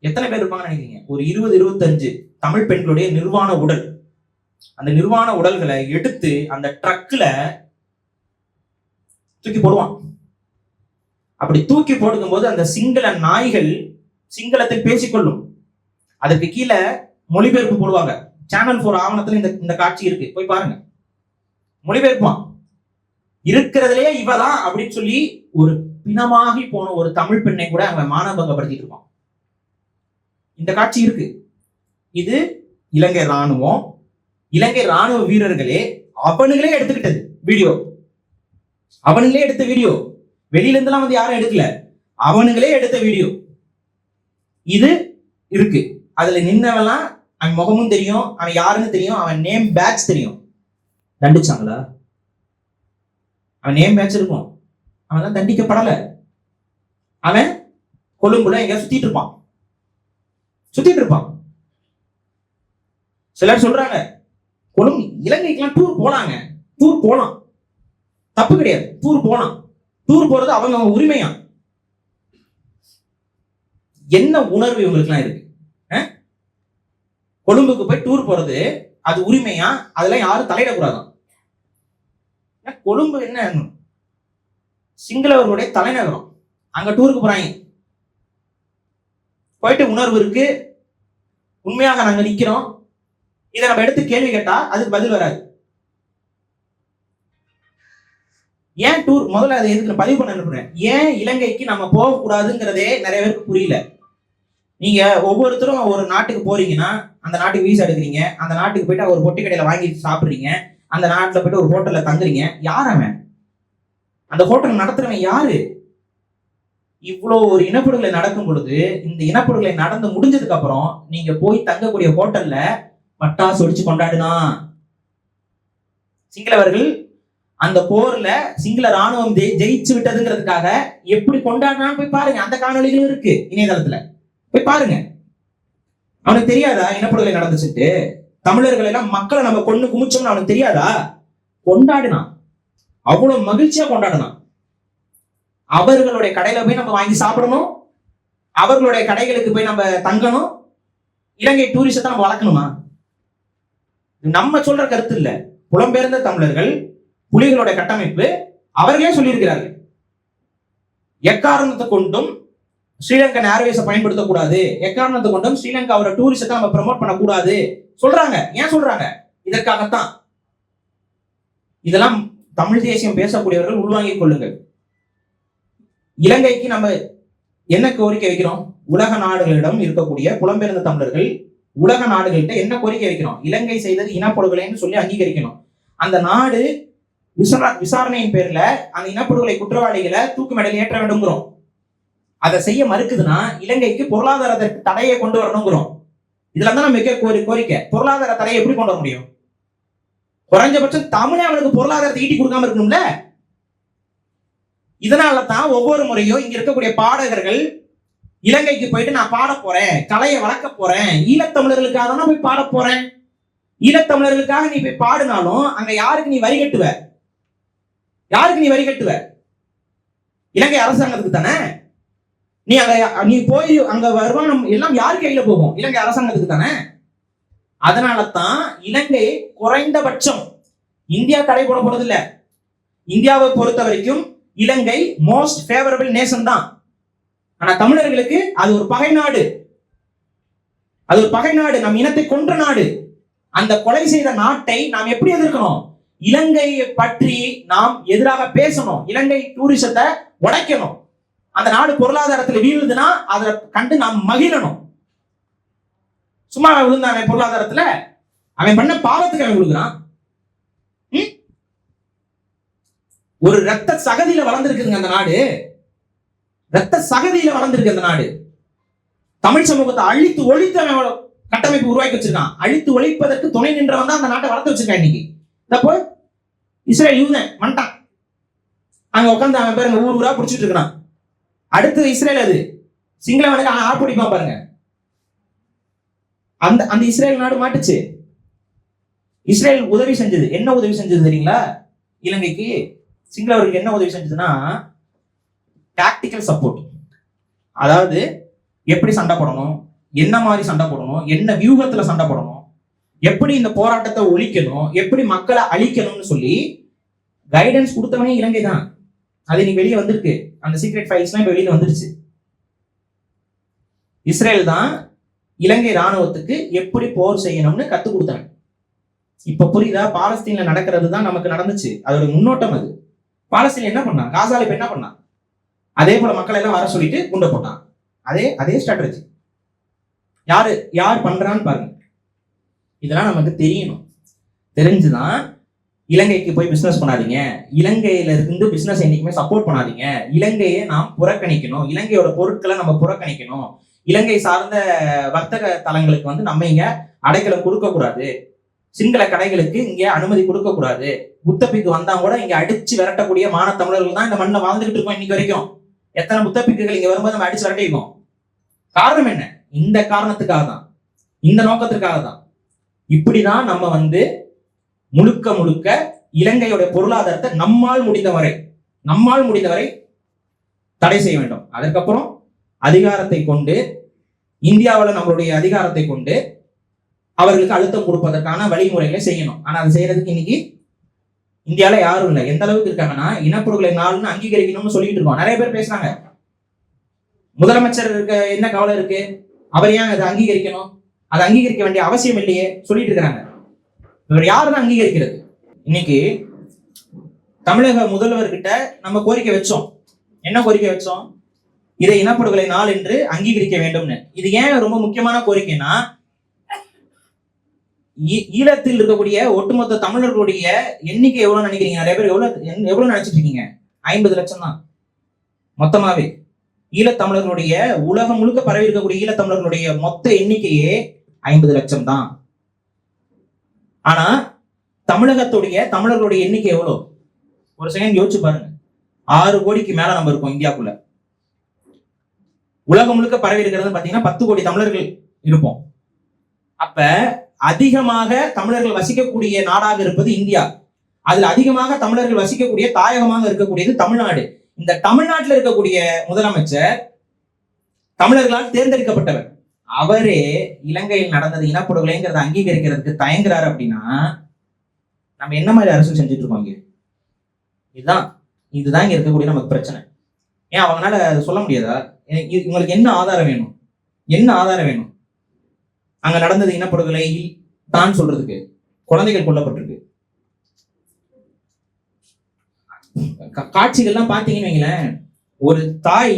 எத்தனை பேர் இருப்பாங்கன்னு நினைக்கிறீங்க? ஒரு 20-25 தமிழ் பெண்களுடைய நிர்வாண உடல். அந்த நிர்வாண உடல்களை எடுத்து அந்த ட்ரக்ல தூக்கி போடுவான். அப்படி தூக்கி போடுக்கும் போது அந்த சிங்கள நாய்கள் சிங்களத்தில் பேசிக்கொள்ளும். அதுக்கு கீழே மொழிபெயர்ப்பு போடுவாங்க. சேனல் 4 ஆவணத்துல இந்த காட்சி இருக்கு, போய் பாருங்க. மொழிபெயர்ப்பான். இருக்கிறதுலயே இவதான் அப்படின்னு சொல்லி ஒரு பிணமாகி போன ஒரு தமிழ் பெண்ணை கூட அவன் மானபங்கப்படுத்திட்டு இருப்பான். இந்த காட்சி இருக்கு. இது இலங்கை ராணுவம், இலங்கை ராணுவ வீரர்களே அவனுங்களே எடுத்துக்கிட்டது வீடியோ. அவனுங்களே எடுத்த வீடியோ, வெளியில இருந்தெல்லாம் யாரும் எடுக்கல, அவனுங்களே எடுத்த வீடியோ இது இருக்கு. அதுல நின்னவெல்லாம் அவன் முகமும் தெரியும், அவன் யாருன்னு தெரியும், அவன் நேம் பேட்ச் தெரியும். தண்டிச்சாங்களா? அவன் நேம் பேட்ச் இருக்கும், அவன் தான் தண்டிக்கப்படல. அவன் கொழும்புல எங்க சுத்திட்டு இருப்பான். சிலர் சொல்றாங்க கொழும்பு இலங்கைக்கெல்லாம் டூர் போலாம், தப்பு கிடையாது, டூர் போறது அவங்க உரிமையா. என்ன உணர்வு இவங்களுக்கு எல்லாம் இருக்கு? கொழும்புக்கு போய் டூர் போறது அது உரிமையா? அதெல்லாம் யாரும் தலையிடக்கூடாதான். கொழும்பு என்ன சிங்களவர்களுடைய தலைநகரம், அங்க டூருக்கு போறாங்க. போயிட்டு உணர்வு இருக்கு, உண்மையாக நாங்க நிக்கிறோம், இதை நம்ம எடுத்து கேள்வி கேட்டா அதுக்கு பதில் வராது. ஏன் டூர் முதல்ல அதை எதுக்கு பதிவு பண்ண அனுப்புறேன்? ஏன் இலங்கைக்கு நம்ம போக கூடாதுங்கிறதே நிறைய பேருக்கு புரியல. நீங்க ஒவ்வொருத்தரும் ஒரு நாட்டுக்கு போறீங்கன்னா அந்த நாட்டுக்கு வீசா எடுக்கிறீங்க, அந்த நாட்டுக்கு போயிட்டு ஒரு பொட்டி கடையில வாங்கி சாப்பிடுறீங்க, அந்த நாட்டுல போயிட்டு ஒரு ஹோட்டல்ல தங்குறீங்க. யார் அவன்? அந்த ஹோட்டல் நடத்துறவன் யாரு? இவ்வளோ ஒரு இனப்படுகொலை நடக்கும் பொழுது, இந்த இனப்படுகொலை நடந்து முடிஞ்சதுக்கு அப்புறம் நீங்க போய் தங்கக்கூடிய ஹோட்டல்ல பட்டாசு வெடிச்சு கொண்டாடுனா, சிங்களவர்கள் அந்த போர்ல சிங்கள ராணுவம் ஜெயிச்சு விட்டதுங்கிறதுக்காக எப்படி கொண்டாடினான்னு போய் பாருங்க. அந்த காணொலிகளும் இருக்கு இணையதளத்துல, போய் பாருங்க. அவனுக்கு தெரியாதா இனப்படுகொலை நடந்துச்சுட்டு? தமிழர்கள் எல்லாம் மக்களை நம்ம கொண்டு குமிச்சோம்னு அவனுக்கு தெரியாதா? கொண்டாடினான், அவ்வளவு மகிழ்ச்சியா கொண்டாடினான். அவர்களுடைய கடையில போய் நம்ம வாங்கி சாப்பிடணும், அவர்களுடைய கடைகளுக்கு போய் நம்ம தங்கணும், இலங்கை டூரிசத்தை நம்ம வளர்க்கணுமா? நம்ம சொல்ற கருத்து இல்ல, புலம்பெயர்ந்த தமிழர்கள் புலிகளுடைய கட்டமைப்பு அவர்களே சொல்லியிருக்கிறார்கள். எக்காரணத்தை கொண்டும் ஸ்ரீலங்கன் ஏர்வேஸை பயன்படுத்தக்கூடாது, எக்காரணத்தை கொண்டும் ஸ்ரீலங்காவோட டூரிசத்தை நம்ம ப்ரமோட் பண்ணக்கூடாது சொல்றாங்க. ஏன் சொல்றாங்க? இதற்காகத்தான். இதெல்லாம் தமிழ் தேசியம் பேசக்கூடியவர்கள் உள்வாங்கிக் கொள்ளுங்கள். இலங்கைக்கு நம்ம என்ன கோரிக்கை வைக்கிறோம்? உலக நாடுகளிடம் இருக்கக்கூடிய புலம்பெயர்ந்த தமிழர்கள் உலக நாடுகள்கிட்ட என்ன கோரிக்கை வைக்கிறோம்? இலங்கை செய்தது இனப்படுகொலைன்னு சொல்லி அங்கீகரிக்கணும். அந்த நாடு விசாரணையின் பேர்ல அந்த இனப்படுகொலை குற்றவாளிகளை தூக்கு மேடையில் ஏற்ற வேண்டும்ங்கிறோம். அதை செய்ய மறுக்குதுன்னா இலங்கைக்கு பொருளாதார தடையை கொண்டு வரணுங்கிறோம். இதுல தான் நம்ம வைக்க கோரிக்கை. பொருளாதார தடையை எப்படி கொண்டு வர முடியும்? குறைஞ்சபட்சம் தமிழே அவனுக்கு பொருளாதாரத்தை ஈட்டி கொடுக்காம இருக்கணும்ல. இதனால தான் ஒவ்வொரு முறையும் இங்க இருக்கக்கூடிய பாடகர்கள் இலங்கைக்கு போயிட்டு நான் பாட போறேன், கலையை வளர்க்க போறேன், ஈழத்தமிழர்களுக்காக தான் போய் பாட போறேன். ஈழத்தமிழர்களுக்காக நீ போய் பாடினாலும் அங்க யாருக்கு நீ வரி கட்டுவ? இலங்கை அரசாங்கத்துக்கு தானே. நீ போய் அங்க வருமானம் எல்லாம் யாரு கையில போகும்? இலங்கை அரசாங்கத்துக்கு தானே. அதனால தான் இலங்கை குறைந்தபட்சம் இந்தியா தடை போட போறது இல்ல. இந்தியாவை பொறுத்த வரைக்கும் இலங்கை மோஸ்ட் ஃபேவரபிள் நேஷன் தான். ஆனா தமிழர்களுக்கு அது ஒரு பகை நாடு, நம் இனத்தை கொன்ற நாடு. அந்த கொலை செய்த நாட்டை நாம் எப்படி எதிர்க்கணும்? இலங்கையை பற்றி நாம் எதிராக பேசணும், இலங்கை டூரிசத்தை உடைக்கணும். அந்த நாடு பொருளாதாரத்தில் வீழுதுன்னா அதை கண்டு நாம் மகிழணும். சும்மா விழுந்தாங்க பொருளாதாரத்துல, அவன் பண்ண பாவத்துக்கு அவன் விழுகிறான். ஒரு ரத்த சகதியில வளர்ந்துருக்குங்க அந்த நாடு, அந்த நாடு. தமிழ் சமூகத்தை அழித்து ஒழித்து அவன் கட்டமைப்பு உருவாக்கி வச்சிருக்கான். அழித்து ஒழிப்பதற்கு துணை நின்றவன் தான் அந்த நாட்டை வளர்த்து வச்சிருக்கான். இன்னைக்கு தப்போ இஸ்ரேல் யூதன் வந்துட்டான், அங்க உட்காந்து அவன் பேருங்க ஊரா பிடிச்சிட்டு இருக்கான். அடுத்து இஸ்ரேல் அது சிங்களவனுக்கு ஆப்பிடிப்பான் பாருங்க. அந்த இஸ்ரேல் நாடு மாட்டுச்சு. இஸ்ரேல் உதவி செஞ்சது, என்ன உதவி செஞ்சது தெரியுங்களா? இலங்கைக்கு சிங்களவர்களுக்கு என்ன உதவி செஞ்சதுன்னா டாக்டிக்கல் சப்போர்ட். அதாவது எப்படி சண்டை போடணும், என்ன மாதிரி சண்டை போடணும், என்ன வியூகத்துல சண்டை போடணும், எப்படி இந்த போராட்டத்தை ஒழிக்கணும், எப்படி மக்களை அழிக்கணும்னு சொல்லி கைடன்ஸ் கொடுத்தவனே இலங்கை தான். அது இன்னைக்கு வெளியே வந்திருக்கு, அந்த சீக்ரெட் ஃபைல்ஸ்லாம் இப்ப வெளியில வந்துருச்சு. இஸ்ரேல் தான் இலங்கை ராணுவத்துக்கு எப்படி போர் செய்யணும்னு கத்து கொடுத்தாங்க. இப்ப புரியுதா? பாலஸ்தீன்ல நடக்கிறது தான் நமக்கு நடந்துச்சு, அதோட முன்னோட்டம் அது. பாலஸ்தீன் என்ன பண்ணா, காசால இப்ப என்ன பண்ணா, அதே போல மக்களை எல்லாம் வர சொல்லிட்டு குண்டை போட்டான். அதே ஸ்ட்ராட்டஜி யார் பண்றான்னு பாருங்க. இதெல்லாம் நமக்கு தெரியணும். தெரிஞ்சுதான் இலங்கைக்கு போய் பிசினஸ் பண்ணாதீங்க, இலங்கையில இருந்து பிசினஸ் என்னைக்குமே சப்போர்ட் பண்ணாதீங்க, இலங்கையை நாம் புறக்கணிக்கணும், இலங்கையோட பொருட்களை நம்ம புறக்கணிக்கணும், இலங்கை சார்ந்த வர்த்தக தலங்களுக்கு நம்ம இங்க அடைக்கலம் கொடுக்க கூடாது, சிங்கள கடைகளுக்கு இங்க அனுமதி கொடுக்க கூடாது. புத்தப்பிக்கு வந்தா கூட இங்க அடிச்சு விரட்டக்கூடிய மான தமிழர்கள் தான் இந்த மண்ணில் வாழ்ந்துகிட்டு இருக்கோம் இன்னைக்கு வரைக்கும். எத்தனை புத்தப்பிக்குகள் இங்க வரும்போது நம்ம அடிச்சு விரட்டிருக்கோம். காரணம் என்ன? இந்த காரணத்துக்காக தான், இந்த நோக்கத்திற்காக தான். இப்படிதான் நம்ம முழுக்க முழுக்க இலங்கையோட பொருளாதாரத்தை நம்மால் முடிந்தவரை தடை செய்ய வேண்டும். அதற்கப்புறம் அதிகாரத்தை கொண்டு, இந்தியாவில் நம்மளுடைய அதிகாரத்தை கொண்டு அவர்களுக்கு அழுத்தம் கொடுப்பதற்கான வழிமுறைகளை செய்யணும். ஆனா அதை செய்யறதுக்கு இன்னைக்கு இந்தியாவில யாரும் இல்லை. எந்த அளவுக்கு இருக்காங்கன்னா, இனப்படுகொலை நாள்னு அங்கீகரிக்கணும்னு சொல்லிட்டு இருக்கோம். நிறைய பேர் பேசுறாங்க. முதலமைச்சர் என்ன கவலை இருக்கு, அவர் ஏன் அதை அங்கீகரிக்கணும், அதை அங்கீகரிக்க வேண்டிய அவசியம் இல்லையே சொல்லிட்டு இருக்கிறாங்க. இவர் யாருதான் அங்கீகரிக்கிறது? இன்னைக்கு தமிழக முதல்வர்கிட்ட நம்ம கோரிக்கை வச்சோம். என்ன கோரிக்கை வச்சோம்? இதை இனப்படுகொலை நாள் என்று அங்கீகரிக்க வேண்டும்னு. இது ஏன் ரொம்ப முக்கியமான கோரிக்கைன்னா, ஈழத்தில் இருக்கக்கூடிய ஒட்டுமொத்த தமிழர்களுடைய எண்ணிக்கை எவ்வளவு நினைக்கிறீங்க? நிறைய பேர் எவ்வளவு நினைச்சிட்டு இருக்கீங்க? 50 லட்சம் தான் மொத்தமாவே. ஈழத்தமிழர்களுடைய உலகம் முழுக்க பரவி இருக்கக்கூடிய ஈழத்தமிழர்களுடைய மொத்த எண்ணிக்கையே 50 லட்சம் தான். ஆனா தமிழர்களுடைய எண்ணிக்கை எவ்வளவு? ஒரு செகண்ட் யோசிச்சு பாருங்க. 6 கோடிக்கு மேல நம்ம இருக்கோம் இந்தியாக்குள்ள. உலகம் முழுக்க பரவி இருக்கிறது பாத்தீங்கன்னா 10 கோடி தமிழர்கள் இருப்போம். அப்ப அதிகமாக தமிழர்கள் வசிக்கக்கூடிய நாடாக இருப்பது இந்தியா. அதுல அதிகமாக தமிழர்கள் வசிக்கக்கூடிய தாயகமாக இருக்கக்கூடியது தமிழ்நாடு. இந்த தமிழ்நாட்டில் இருக்கக்கூடிய முதலமைச்சர் தமிழர்களால் தேர்ந்தெடுக்கப்பட்டவர். அவரே இலங்கையில் நடந்தது இனப்படுகொலைங்கிறத அங்கீகரிக்கிறதுக்கு தயங்குறாரு அப்படின்னா நம்ம என்ன மாதிரி அரசியல் செஞ்சுட்டு இருக்கோம் இங்க? இதுதான் இங்க இருக்கக்கூடிய நமக்கு பிரச்சனை. ஏன் அவங்களால சொல்ல முடியாதா? உங்களுக்கு என்ன ஆதாரம் வேணும்? அங்க நடந்தது இனப்படுகொலை தான் சொல்றதுக்கு? குழந்தைகள் கொல்லப்பட்டிருக்கு. காட்சிகள்லாம் பாத்தீங்கன்னு வைங்களேன், ஒரு தாய்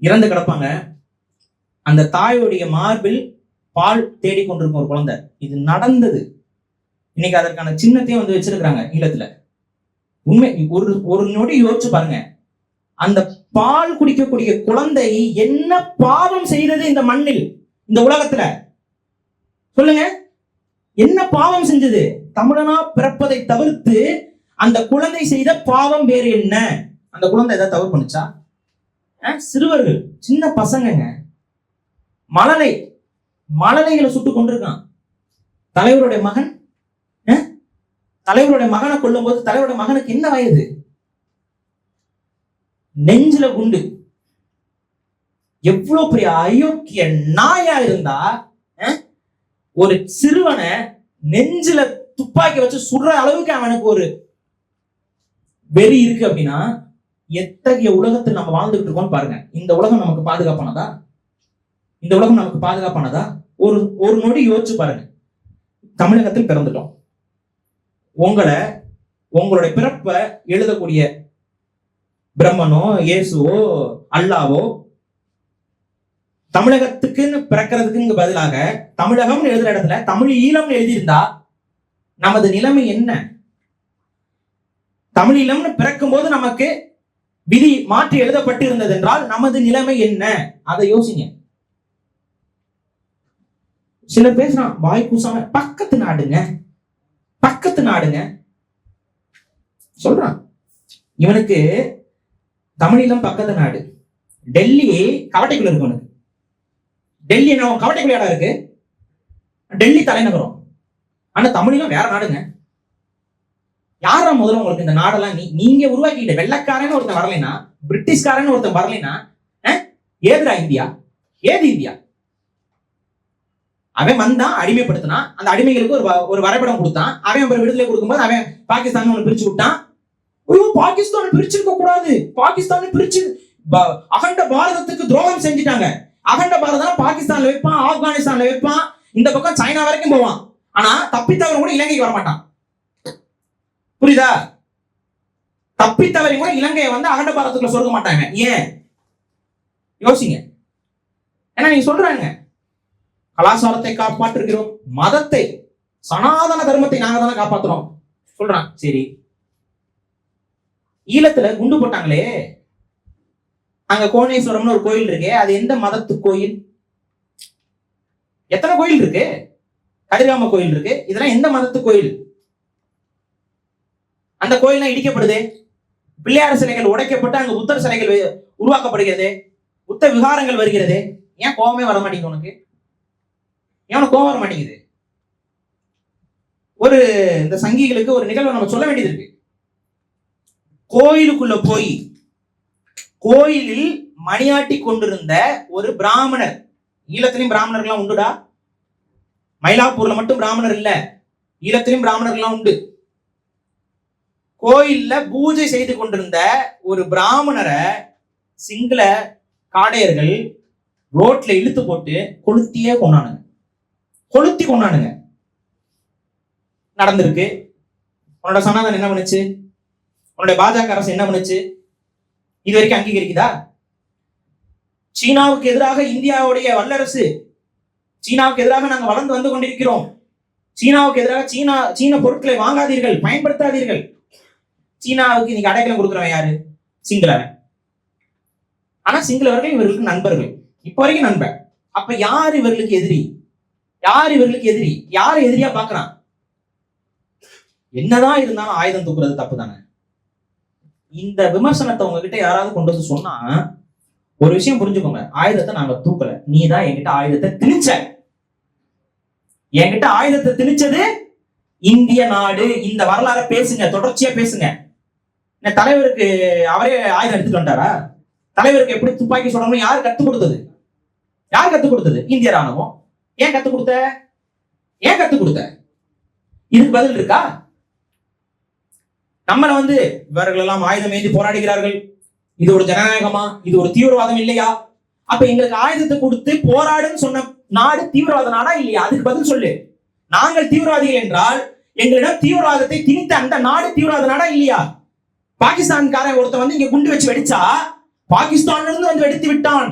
இறந்து கிடப்பாங்க. அந்த தாயோடைய மார்பில் பால் தேடிக்கொண்டிருக்கும் ஒரு குழந்தை. இது நடந்தது. இன்னைக்கு அதற்கான சின்னத்தையும் வச்சிருக்கிறாங்க ஈழத்துல. உண்மை, ஒரு நொடி யோசிச்சு பாருங்க. அந்த பால் குடிக்கக்கூடிய குழந்தை என்ன பாவம் செய்தது இந்த மண்ணில், இந்த உலகத்துல? சொல்லுங்க, என்ன பாவம் செஞ்சது? தமிழனா பிறப்பதை தவிர்த்து அந்த குழந்தை செய்த பாவம் வேறு என்ன? அந்த குழந்தை ஏதாவது தவறு பண்ணுச்சா? சிறுவர்கள், சின்ன பசங்கங்க, மழலைகளை சுட்டு கொண்டிருக்கான். தலைவருடைய மகனை கொல்லும் போது தலைவருடைய மகனுக்கு என்ன வயது? நெஞ்சில குண்டு. எவ்வளவு பெரிய அயோக்கிய நாயா இருந்தா ஒரு சிறுவனை நெஞ்சில துப்பாக்கி வச்சு சுடுற அளவுக்கு அவனுக்கு ஒரு வெறி இருக்கு அப்படின்னா எத்தகைய உலகத்தில் நம்ம வாழ்ந்துகிட்டு இருக்கோம் பாருங்க. இந்த உலகம் நமக்கு பாதுகாப்பானதா? ஒரு நொடி யோசிச்சு பாருங்க. தமிழகத்தில் பிறந்துட்டோம். உங்களுடைய பிறப்பை எழுதக்கூடிய பிரம்மனோ இயேசுவோ அல்லாவோ தமிழகத்துக்குன்னு பிறக்கிறதுக்கு பதிலாக தமிழகம்னு எழுதுற இடத்துல தமிழ் ஈழம்னு எழுதியிருந்தா நமது நிலைமை என்ன? தமிழ் ஈழம்னு பிறக்கும் போது நமக்கு விதி மாற்றி எழுதப்பட்டு இருந்தது என்றால் நமது நிலைமை என்ன? அதை யோசிங்க. சிலர் பேசுறான் வாய் பூசாம, பக்கத்து நாடுங்க சொல்றான். இவனுக்கு தமிழீழம் பக்கத்து நாடு. டெல்லி கவட்டைக்குள்ள இருக்கு. உனக்கு டெல்லி என்ன கவட்டைக்குள்ள இடம் இருக்கு? டெல்லி தலைநகரம். ஆனா தமிழீழம் வேற நாடுங்க. யாரா முதல்ல உங்களுக்கு இந்த நாடெல்லாம் நீங்க உருவாக்கிட்ட? வெள்ளக்காரன்னு ஒருத்தன் வரலைன்னா, பிரிட்டிஷ்காரன்னு ஒருத்தன் வரலைன்னா ஏதுடா இந்தியா? ஏது இந்தியா? அவன் வந்தான், அடிமைப்படுத்தினான். அந்த அடிமைகளுக்கு ஒரு வரைபடம் கொடுத்தான். அவன் அப்புறம் விடுதலை கொடுக்கும்போது அவன் பாகிஸ்தான் ஒண்ணு பிரிச்சு விட்டான். பாகிஸ்தான் பிரிச்சிருக்க கூடாது, பாகிஸ்தான் பிரிச்சு அகண்ட பாரதத்துக்கு துரோகம் செஞ்சுட்டாங்க. அகண்ட பாரதம் பாகிஸ்தான்ல வைப்பான், ஆப்கானிஸ்தான்ல வைப்பான், இந்த பக்கம் சைனா வரைக்கும் போவான். ஆனா தப்பித்தவன் கூட இலங்கைக்கு வரமாட்டான். புரியுதா? தப்பித்தவரை கூட இலங்கையை அகண்ட பாரதத்துக்குள்ள சொல்ல மாட்டாங்க. ஏன் யோசிங்க. ஏன்னா நீங்க சொல்றாங்க கலாச்சாரத்தை காப்பாற்றுகிறோம், மதத்தை, சனாதன தர்மத்தை நாங்க தானே காப்பாற்றுறோம் சொல்றான். சரி, ஈழத்துல குண்டு போட்டாங்களே, அங்க கோணேஸ்வரம்னு ஒரு கோயில் இருக்கு. அது எந்த மதத்து கோயில்? எத்தனை கோயில் இருக்கு? கதிர்காம கோயில் இருக்கு. இதெல்லாம் எந்த மதத்து கோயில்? அந்த கோயில்லாம் இடிக்கப்படுது, பிள்ளையார் சிலைகள் உடைக்கப்பட்டு அங்கு புத்தர் சிலைகள் உருவாக்கப்படுகிறது, புத்த விகாரங்கள் வருகிறது. ஏன் கோபமே வர மாட்டேங்குது உனக்கு? ஏன் கோபம் வர மாட்டேங்குது? ஒரு இந்த சங்கிகளுக்கு ஒரு நிகழ்வை நம்ம சொல்ல வேண்டியது இருக்கு. கோயிலுக்குள்ள போய் கோயிலில் மணியாட்டி கொண்டிருந்த ஒரு பிராமணர், ஈழத்திலையும் பிராமணர்கள்லாம் உண்டுடா, மயிலாப்பூர்ல மட்டும் பிராமணர் இல்ல, ஈழத்திலையும் பிராமணர்கள்லாம் உண்டு. கோயில்ல பூஜை செய்து கொண்டிருந்த ஒரு பிராமணரை சிங்கள காடையர்கள் ரோட்ல இழுத்து போட்டு கொளுத்தியே கொண்டானுங்க. கொளுத்தி கொண்டானுங்க. நடந்திருக்கு. உன்னோட சனாதனம் என்ன பண்ணுச்சு? உன்னுடைய பாஜக அரசு என்ன பண்ணுச்சு? இது வரைக்கும் அங்கீகரிக்குதா? சீனாவுக்கு எதிராக இந்தியாவுடைய வல்லரசு, சீனாவுக்கு எதிராக நாங்கள் வளர்ந்து வந்து கொண்டிருக்கிறோம், சீனாவுக்கு எதிராக சீன பொருட்களை வாங்காதீர்கள், பயன்படுத்தாதீர்கள். சீனாவுக்கு இன்னைக்கு அடைக்கலம் கொடுக்கிறவன் யாரு? சிங்களவன். ஆனா சிங்களவர்கள் இவர்களுக்கு நண்பர்கள், இப்ப வரைக்கும் நண்பன். அப்ப யார் இவர்களுக்கு எதிரி? யார் இவர்களுக்கு எதிரி? யாரை எதிரியா பாக்குறான்? என்னதான் இருந்தாலும் ஆயுதம் தூக்குறது தப்பு தானே. இந்த விமர்சனத்தை உங்ககிட்ட யாராவது கொண்டு வந்து சொன்னா ஒரு விஷயம் புரிஞ்சுக்கோங்க, ஆயுதத்தை நாங்க தூக்கல, நீ தான் என்கிட்ட ஆயுதத்தை திணிச்ச. என்கிட்ட ஆயுதத்தை திணிச்சது இந்திய நாடு. இந்த வரலாறை பேசுங்க, தொடர்ச்சியா பேசுங்க. தலைவருக்கு அவரே ஆயுதம் எடுத்துட்டு வந்தாரா? தலைவருக்கு எப்படி துப்பாக்கி சுடணும் யார் கத்துக் கொடுத்தது? யார் கத்துக் கொடுத்தது? இந்திய ராணுவம். ஏன் கத்துக் கொடுத்த? ஏன் கத்துக் கொடுத்த? இதுக்கு பதில் இருக்கா? நம்மள வந்து இவர்கள் எல்லாம் ஆயுதம் ஏந்தி போராடுகிறார்கள், இது ஒரு ஜனநாயகமா? இது ஒரு தீவிரவாதம் இல்லையா? அப்ப எங்களுக்கு ஆயுதத்தை கொடுத்து போராடுன்னு சொன்ன நாடு தீவிரவாத நாடா இல்லையா? அதுக்கு பதில் சொல்லு. நாங்கள் தீவிரவாதிகள் என்றால் எங்களிடம் தீவிரவாதத்தை திணித்த அந்த நாடு தீவிரவாத நாடா இல்லையா? பாகிஸ்தான்காரன் ஒருத்த வந்து இங்க குண்டு வச்சு வெடிச்சா பாகிஸ்தான்ல இருந்து வந்து வெடித்து விட்டான்,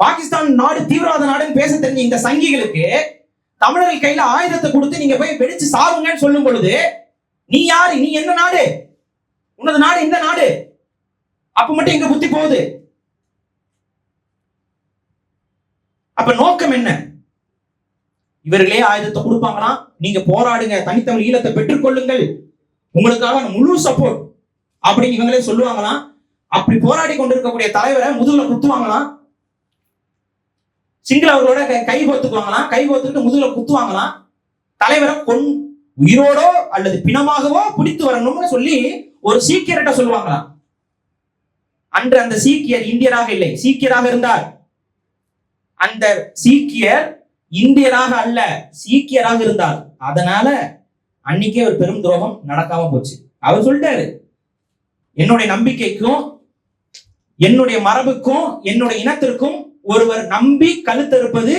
பாகிஸ்தான் நாடு தீவிரவாத நாடுன்னு பேச தெரிஞ்ச இந்த சங்கிகளுக்கு தமிழர்கள் கையில ஆயுதத்தை கொடுத்து நீங்க போய் வெடிச்சு சாவுங்கன்னு சொல்லும் பொழுது நீ யாரு? நீ என்ன நாடு? உன்னது நாடு இந்த நாடு. அப்ப மட்டும் எங்க புத்தி போகுது? அப்ப நோக்கம் என்ன? இவர்களே ஆயுதத்தை கொடுப்பாங்களாம், நீங்க போராடுங்க, தனித்தமிழ் ஈழத்தை பெற்றுக்கொள்ளுங்கள், உங்களுக்காக முழு சப்போர்ட் அப்படின்னு இவங்களே சொல்லுவாங்களாம். அப்படி போராடி கொண்டிருக்கக்கூடிய தலைவரை முதுகுல குத்துவாங்களாம், சிங்களவர்களோட கை கோத்துக்குவாங்களாம், கை கோத்துட்டு முதுகுல குத்துவாங்களாம். தலைவரை உயிரோடோ அல்லது பிணமாகவோ பிடித்து வரணும்னு சொல்லி ஒரு சீக்கியர்கிட்ட சொல்லுவாங்களாம். அன்று அந்த சீக்கியர் இந்தியராக இல்லை, சீக்கியராக இருந்தார். அந்த சீக்கியர் இந்தியராக அல்ல, சீக்கியராக இருந்தார். அதனால அன்னைக்கே ஒரு பெரும் துரோகம் நடக்காம போச்சு. அவர் சொல்லிட்டாரு, என்னுடைய நம்பிக்கைக்கும் என்னுடைய மரபுக்கும் என்னுடைய இனத்திற்கும் ஒருவர் நம்பி கழுத்தறுப்பது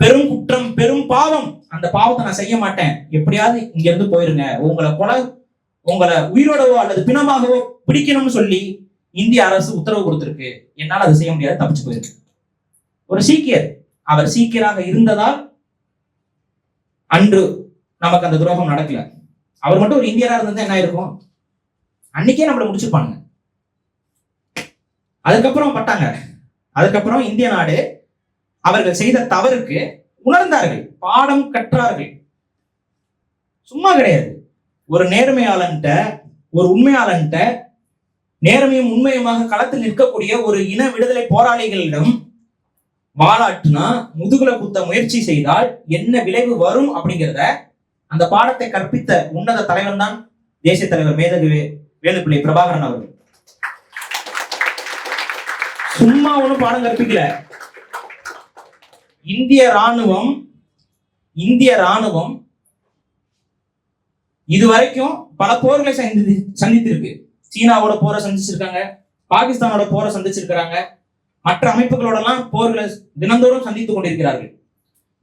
பெரும் குற்றம், பெரும் பாவம். அந்த பாவத்தை நான் செய்ய மாட்டேன், எப்படியாவது இங்க இருந்து போயிருங்க, உங்களை உயிரோடவோ அல்லது பிணமாகவோ பிடிக்கணும்னு சொல்லி இந்திய அரசு உத்தரவு கொடுத்திருக்கு. என்னால் அதை செய்ய முடியாது, தப்பிச்சு போயிருக்கு. ஒரு சீக்கியர், அவர் சீக்கியராக இருந்ததால் அன்று நமக்கு அந்த துரோகம் நடக்கல. அவர் மட்டும் ஒரு இந்தியரா இருந்தா என்ன இருக்கும்? அன்னைக்கே நம்மளை முடிச்சிருப்பாங்க. அதுக்கப்புறம் பட்டாங்க. அதுக்கப்புறம் இந்திய நாடு அவர்கள் செய்த தவறுக்கு உணர்ந்தார்கள், பாடம் கற்றார்கள். சும்மா கிடையாது. ஒரு நேர்மையாளன்ட்ட, ஒரு உண்மையாளன்ட்ட, நேர்மையும் உண்மையுமாக களத்தில் நிற்கக்கூடிய ஒரு இன விடுதலை போராளிகளிடம் வாளாட்டுனா, முதுகுல குத்த முயற்சி செய்தால் என்ன விளைவு வரும் அப்படிங்கிறத அந்த பாடத்தை கற்பித்த உன்னத தலைவன் தான் தேசிய தலைவர் மேதகு வேலுப்பிள்ளை பிரபாகரன் அவர்கள். சும்மா ஒண்ணும் பாடம் கற்பிக்கல. இந்திய ராணுவம் இதுவரைக்கும் பல போர்களை சந்தித்திருக்கு. சீனாவோட போரை சந்திச்சிருக்காங்க, பாகிஸ்தானோட போரை சந்திச்சிருக்கிறாங்க, மற்ற அமைப்புகளோட எல்லாம் போர்களை தினந்தோறும் சந்தித்துக் கொண்டிருக்கிறார்கள்.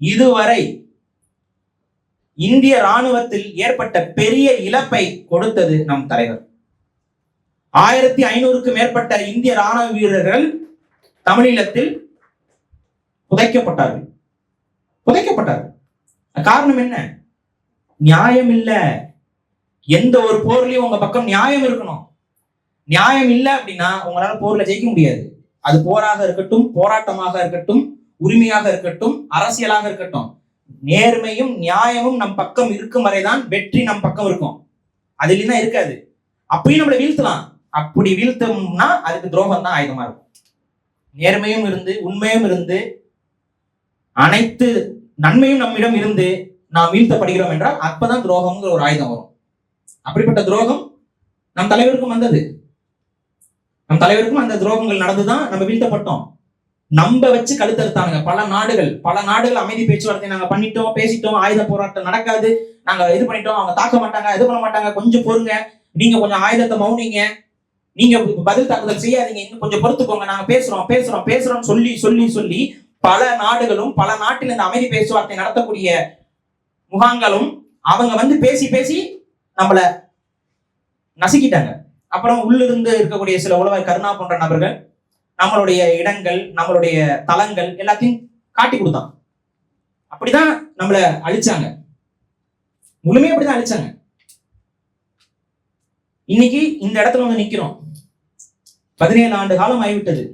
இதுவரை இந்திய ராணுவத்தில் ஏற்பட்ட பெரிய இழப்பை கொடுத்தது நம் தலைவர். 1500க்கும் மேற்பட்ட இந்திய ராணுவ வீரர்கள் தமிழீழத்தில் புதைக்கப்பட்டார்கள். காரணம் என்ன? நியாயம் இல்ல. எந்த ஒரு போர்லயும் உங்க பக்கம் நியாயம் இருக்கணும். நியாயம் இல்லை அப்படின்னா உங்களால போர்ல ஜெயிக்க முடியாது. அது போராக இருக்கட்டும், போராட்டமாக இருக்கட்டும், உரிமையாக இருக்கட்டும், அரசியலாக இருக்கட்டும். நேர்மையும் நியாயமும் நம் பக்கம் இருக்கும் வரைதான் வெற்றி நம் பக்கம் இருக்கும். அது இல்லைன்னா இருக்காது. அப்பயும் நம்மளை வீழ்த்தலாம். அப்படி வீழ்த்தோம்னா அதுக்கு துரோகம் தான் ஆயுதமா இருக்கும். நேர்மையும் இருந்து உண்மையும் இருந்து அனைத்து நன்மையும் நம்மிடம் இருந்து நாம் வீழ்த்தப்படுகிறோம் என்றால் அப்பதான் துரோகம்ங்கிற ஒரு ஆயுதம் வரும். அப்படிப்பட்ட துரோகம் நம் தலைவருக்கும் வந்தது. நம் தலைவருக்கும் அந்த துரோகங்கள் நடந்துதான் நம்ம வீழ்த்தப்பட்டோம். நம்ப வச்சு கழுத்தறுத்தானுங்க பல நாடுகள் அமைதி பேச்சுவார்த்தை நாங்க பண்ணிட்டோம், பேசிட்டோம், ஆயுத போராட்டம் நடக்காது, நாங்க இது பண்ணிட்டோம், அவங்க தாக்க மாட்டாங்க, இது பண்ண மாட்டாங்க, கொஞ்சம் பொறுங்க, நீங்க கொஞ்சம் ஆயுதத்தை மௌனிங்க, நீங்க பதில் தாக்குதல் செய்யாதீங்க, இன்னும் கொஞ்சம் பொறுத்துக்கோங்க, நாங்க பேசுறோம் சொல்லி சொல்லி சொல்லி பல நாடுகளும் பல நாட்டில் இந்த அமைதி பேச்சுவார்த்தை நடத்தக்கூடிய முகாங்களும் அவங்க வந்து பேசி பேசி நம்மள நசுக்கிட்டாங்க. அப்புறம் உள்ளிருந்து இருக்கக்கூடிய சில உளவாய் கருணா போன்ற நபர்கள் நம்மளுடைய இடங்கள், நம்மளுடைய தளங்கள் எல்லாத்தையும் காட்டி கொடுத்தான். அப்படிதான் நம்மள அழிச்சாங்க. முழுமையா அப்படிதான் அழிச்சாங்க. இன்னைக்கு இந்த இடத்துல வந்து நிக்கிறோம். 17 ஆண்டு காலம் ஆகிவிட்டது.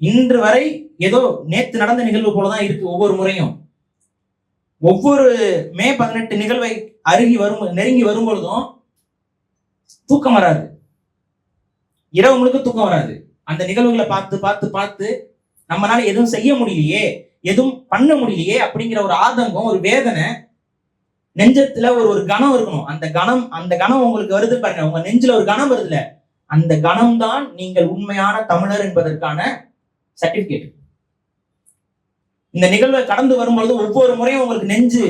இன்று வரை ஏதோ நேற்று நடந்த நிகழ்வு போலதான் இருக்கு. ஒவ்வொரு முறையும் ஒவ்வொரு மே 18 நிகழ்வை நெருங்கி வரும் பொழுதும் தூக்கம் வராது. இரவு முழுக்க தூக்கம் வராது. அந்த நிகழ்வுகளை பார்த்து பார்த்து பார்த்து நம்மளால எதுவும் செய்ய முடியலையே, எதுவும் பண்ண முடியலையே அப்படிங்கிற ஒரு ஆதங்கம், ஒரு வேதனை நெஞ்சத்துல ஒரு கணம் இருக்கணும். அந்த கணம் உங்களுக்கு வருது பாருங்க. உங்க நெஞ்சில ஒரு கணம் வருதுல, அந்த கணம் தான் நீங்கள் உண்மையான தமிழர் என்பதற்கான சர்டிபிகேட். இந்த நிகழ்வை கடந்து வரும்பொழுது ஒவ்வொரு முறையும் உங்களுக்கு நெஞ்சு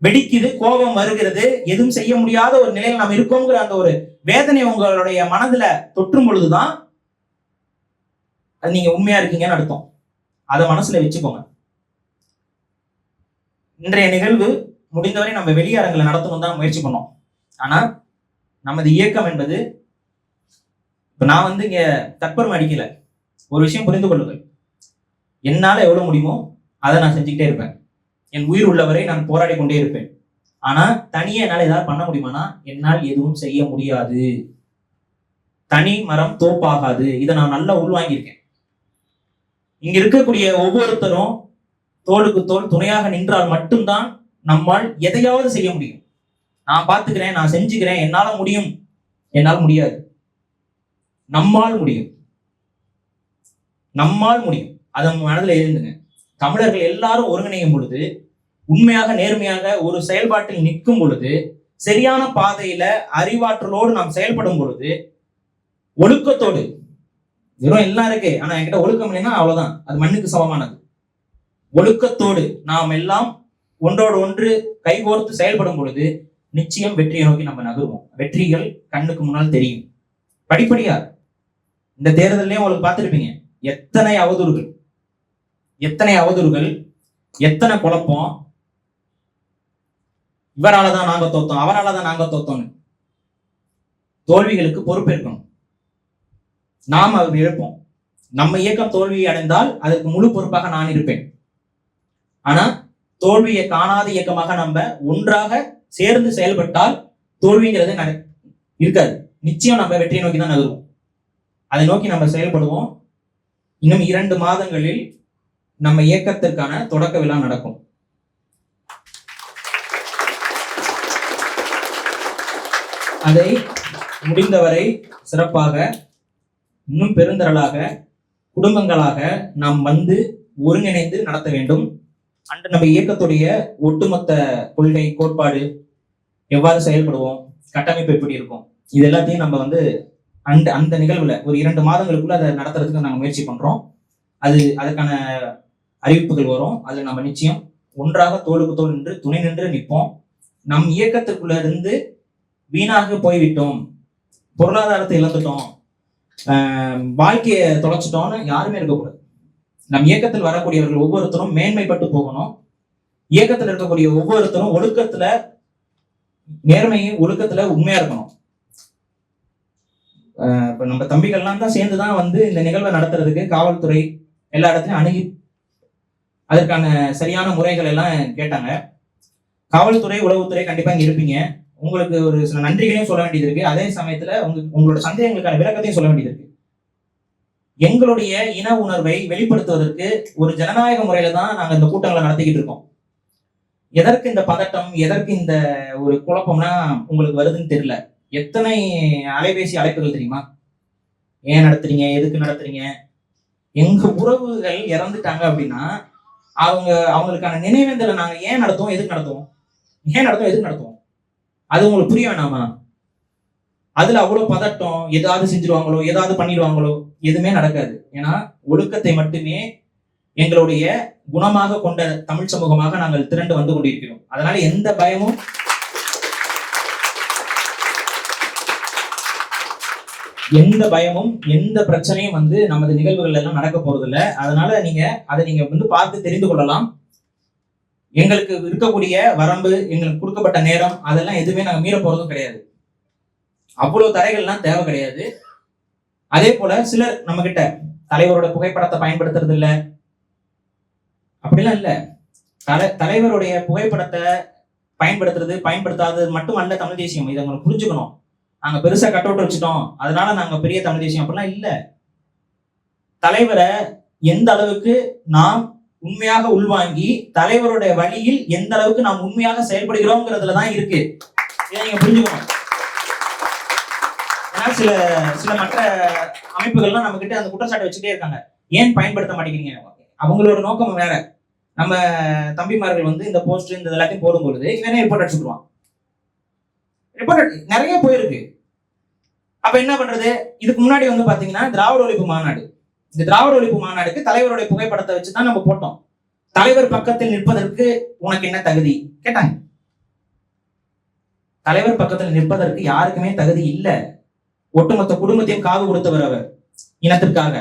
வெடிக்குது, கோபம் வருகிறது, எதுவும் செய்ய முடியாத ஒரு நிலையில் நாம் இருக்கோங்கிற அந்த ஒரு வேதனை உங்களுடைய மனதுல தொற்றும் பொழுதுதான் அது நீங்க உண்மையா இருக்கீங்கன்னு அர்த்தம். அதை மனசுல வச்சுக்கோங்க. இன்றைய நிகழ்வு முடிந்தவரை நம்ம வெளியரங்களை நடத்தணும் தான் முயற்சி பண்ணோம். ஆனா நமது இயக்கம் என்பது, இப்ப நான் வந்து இங்க தற்பெருமை அடிக்கல. ஒரு விஷயம் புரிந்து கொள்ளுங்கள். என்னால எவ்வளவு முடியுமோ அதை நான் செஞ்சுக்கிட்டே இருப்பேன். என் உயிர் உள்ளவரை நான் போராடி கொண்டே இருப்பேன். ஆனா தனியே என்னால ஏதாவது பண்ண முடியுமானா என்னால் எதுவும் செய்ய முடியாது. தனி மரம் தோப்பாகாது. இதை நான் நல்லா உள்வாங்கியிருக்கேன். இங்க இருக்கக்கூடிய ஒவ்வொருத்தரும் தோளுக்கு தோல் துணையாக நின்றால் மட்டும்தான் நம்மால் எதையாவது செய்ய முடியும். நான் பார்த்துக்கிறேன், நான் செஞ்சுக்கிறேன், என்னால முடியும், என்னால் முடியாது. நம்மால் முடியும். அதை மனதில் எழுந்துங்க. தமிழர்கள் எல்லாரும் ஒருங்கிணையும் பொழுது, உண்மையாக நேர்மையாக ஒரு செயல்பாட்டில் நிற்கும் பொழுது, சரியான பாதையில அறிவாற்றலோடு நாம் செயல்படும் பொழுது, ஒழுக்கத்தோடு, வெறும் எல்லாம் இருக்கு ஆனா என்கிட்ட ஒழுக்கம் இல்லைன்னா அவ்வளவுதான், அது மண்ணுக்கு சமமானது. ஒழுக்கத்தோடு நாம் எல்லாம் ஒன்றோடு ஒன்று கைகோர்த்து செயல்படும் பொழுது நிச்சயம் வெற்றியை நோக்கி நம்ம நகருவோம். வெற்றிகள் கண்ணுக்கு முன்னால் தெரியும். படிப்படியா இந்த தேர்தலையும் உங்களுக்கு பார்த்திருப்பீங்க. எத்தனை அவதூறுகள், எத்தனை குழப்பம். இவராலதான் நாங்க தோத்தோம், அவராலதான் நாங்க தோத்தோம்னு. தோல்விகளுக்கு பொறுப்பேற்கணும். நாம் அவர் இழப்போம். நம்ம இயக்கம் தோல்வியை அடைந்தால் அதற்கு முழு பொறுப்பாக நான் இருப்பேன். ஆனா தோல்வியை காணாத இயக்கமாக நம்ம ஒன்றாக சேர்ந்து செயல்பட்டால் தோல்விங்கிறது இருக்காது. நிச்சயம் நம்ம வெற்றியை நோக்கி தான் நகருவோம். அதை நோக்கி நம்ம செயல்படுவோம். இன்னும் 2 மாதங்களில் நம்ம இயக்கத்திற்கான தொடக்க விழா நடக்கும். அதை முடிந்தவரை சிறப்பாக, இன்னும் பெருந்திரளாக, குடும்பங்களாக நாம் வந்து ஒருங்கிணைந்து நடத்த வேண்டும். அன்று நம்ம இயக்கத்துடைய ஒட்டுமொத்த கொள்கை, கோட்பாடு, எவ்வாறு செயல்படுவோம், கட்டமைப்பு எப்படி இருக்கும், இது எல்லாத்தையும் நம்ம வந்து அந்த நிகழ்வுல ஒரு 2 மாதங்களுக்குள்ள அதை நடத்துறதுக்கு நாங்கள் முயற்சி பண்றோம். அதுக்கான அறிவிப்புகள் வரும். அதுல நம்ம நிச்சயம் ஒன்றாக தோளுக்கு தோள் நின்று துணை நின்று நிற்போம். நம் இயக்கத்திற்குள்ள இருந்து வீணாக போய்விட்டோம், பொருளாதாரத்தை இழந்துட்டோம், வாழ்க்கையை தொலைச்சிட்டோம்னு யாருமே இருக்கக்கூடாது. நம் இயக்கத்தில் வரக்கூடியவர்கள் ஒவ்வொருத்தரும் மேன்மைப்பட்டு போகணும். இயக்கத்தில் இருக்கக்கூடிய ஒவ்வொருத்தரும் ஒழுக்கத்துல, நேர்மையும் ஒழுக்கத்துல உண்மையா இருக்கணும். இப்ப நம்ம தம்பிகள்லாம் தான் சேர்ந்துதான் வந்து இந்த நிகழ்வை நடத்துறதுக்கு காவல்துறை எல்லா இடத்துலையும் அணுகி அதற்கான சரியான முறைகள் எல்லாம் கேட்டாங்க. காவல்துறை, உளவுத்துறை கண்டிப்பா இங்க இருப்பீங்க. உங்களுக்கு ஒரு சில நன்றிகளையும் சொல்ல வேண்டியது இருக்கு. அதே சமயத்துல உங்களோட சந்தேகங்களுக்கான விளக்கத்தையும் சொல்ல வேண்டியது இருக்கு. எங்களுடைய இன உணர்வை வெளிப்படுத்துவதற்கு ஒரு ஜனநாயக முறையில தான் நாங்க இந்த கூட்டங்களை நடத்திக்கிட்டு இருக்கோம். எதற்கு இந்த பதட்டம், எதற்கு இந்த ஒரு குழப்பம்னா உங்களுக்கு வருதுன்னு தெரியல. எத்தனை அலைபேசி அழைப்புகள் தெரியுமா? ஏன் நடத்துறீங்க, எதுக்கு நடத்துறீங்க? எங்க உறவுகள் இறந்துட்டாங்க அப்படின்னா அவங்களுக்கான நினைவேந்தலை நாங்க ஏன் நடத்துவோம், எதுக்கு நடத்துவோம், எதுக்கு நடத்துவோம்? அது உங்களுக்கு புரிய வேணாமா? அதுல அவ்வளவு பதட்டம், ஏதாவது செஞ்சிருவாங்களோ, ஏதாவது பண்ணிடுவாங்களோ, எதுவுமே நடக்காது. ஏன்னா ஒழுக்கத்தை மட்டுமே எங்களுடைய குணமாக கொண்ட தமிழ் சமூகமாக நாங்கள் திரண்டு வந்து கொண்டிருக்கிறோம். அதனால எந்த பயமும், எந்த பிரச்சனையும் நமது நிகழ்வுகள் எல்லாம் நடக்க போறது இல்லை. அதனால அதை நீங்க பார்த்து தெரிந்து கொள்ளலாம். எங்களுக்கு இருக்கக்கூடிய வரம்பு, எங்களுக்கு கொடுக்கப்பட்ட நேரம், அதெல்லாம் எதுவுமே நாங்க மீற போறதும் கிடையாது. அவ்வளவு தடைகள்லாம் தேவை கிடையாது. அதே போல சிலர் நம்ம கிட்ட தலைவரோட புகைப்படத்தை பயன்படுத்துறது இல்ல, அப்படிலாம் இல்ல. தலைவருடைய புகைப்படத்தை பயன்படுத்தாதது மட்டும் அல்ல தமிழ் தேசியம். இதை உங்களுக்கு புரிஞ்சுக்கணும். நாங்க பெருசா கட் அவுட் வச்சுட்டோம், அதனால நாங்க பெரிய தமிழ் தேசியம் அப்படிலாம் இல்ல. தலைவரை எந்த அளவுக்கு நாம் உண்மையாக உள்வாங்கி தலைவருடைய வழியில் எந்த அளவுக்கு நாம் உண்மையாக செயல்படுகிறோம்ங்கிறதுலதான் இருக்கு. இதை நீங்க புரிஞ்சுக்கணும். ஏன்னா சில மற்ற அமைப்புகள்லாம் நம்ம கிட்ட அந்த குற்றச்சாட்டை வச்சுட்டே இருக்காங்க, ஏன் பயன்படுத்த மாட்டேங்கிறீங்க. அவங்களோட நோக்கம் வேற. நம்ம தம்பிமார்கள் இந்த போஸ்ட் இந்த எல்லாத்தையும் போடும் பொழுது இவனே ரிப்போர்ட் அடிச்சுடுவான். ரிப்போர்ட் நிறைய போயிருக்கு. அப்ப என்ன பண்றது? இதுக்கு முன்னாடி பாத்தீங்கன்னா திராவிட ஒழிப்பு மாநாடு, இந்த திராவிட ஒழிப்பு மாநாடுக்கு தலைவருடைய புகைப்படத்தை வச்சுதான் நம்ம போட்டோம். தலைவர் பக்கத்தில் நிற்பதற்கு உனக்கு என்ன தகுதி கேட்டாங்க. தலைவர் பக்கத்தில் நிற்பதற்கு யாருக்குமே தகுதி இல்லை. ஒட்டுமொத்த குடும்பத்தையும் காவு கொடுத்தவர் அவர் இனத்திற்காக.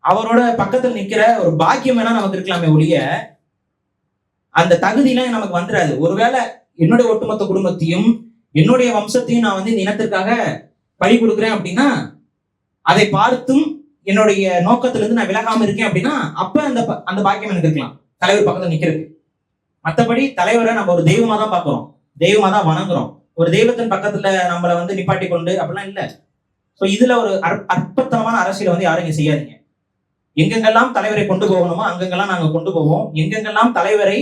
அவரோட பக்கத்தில் நிக்கிற ஒரு பாக்கியம் வேணா நமக்கு இருக்கலாமே ஒழிய அந்த தகுதியெல்லாம் நமக்கு வந்துடாது. ஒருவேளை என்னுடைய ஒட்டுமொத்த குடும்பத்தையும் என்னுடைய வம்சத்தையும் நான் இந்த இனத்திற்காக பலி கொடுக்குறேன் அப்படின்னா, அதை பார்த்தும் என்னுடைய நோக்கத்திலிருந்து நான் விலகாம இருக்கேன் அப்படின்னா, அப்ப அந்த பாக்கியம் எனக்கு இருக்கலாம் தலைவர் பக்கத்துல நிக்கிறது. மற்றபடி தலைவரை நம்ம ஒரு தெய்வமா தான் பாக்குறோம், தெய்வமா தான் வணங்குறோம். ஒரு தெய்வத்தின் பக்கத்துல நம்மளை நிப்பாட்டி கொண்டு அப்படிலாம் இல்லை. ஸோ இதுல ஒரு அற்பத்தனமான அரசியலை யாரும் இங்க செய்யாதீங்க. எங்கெங்கெல்லாம் தலைவரை கொண்டு போகணுமோ அங்கெங்கெல்லாம் நாங்க கொண்டு போவோம். எங்கெங்கெல்லாம் தலைவரை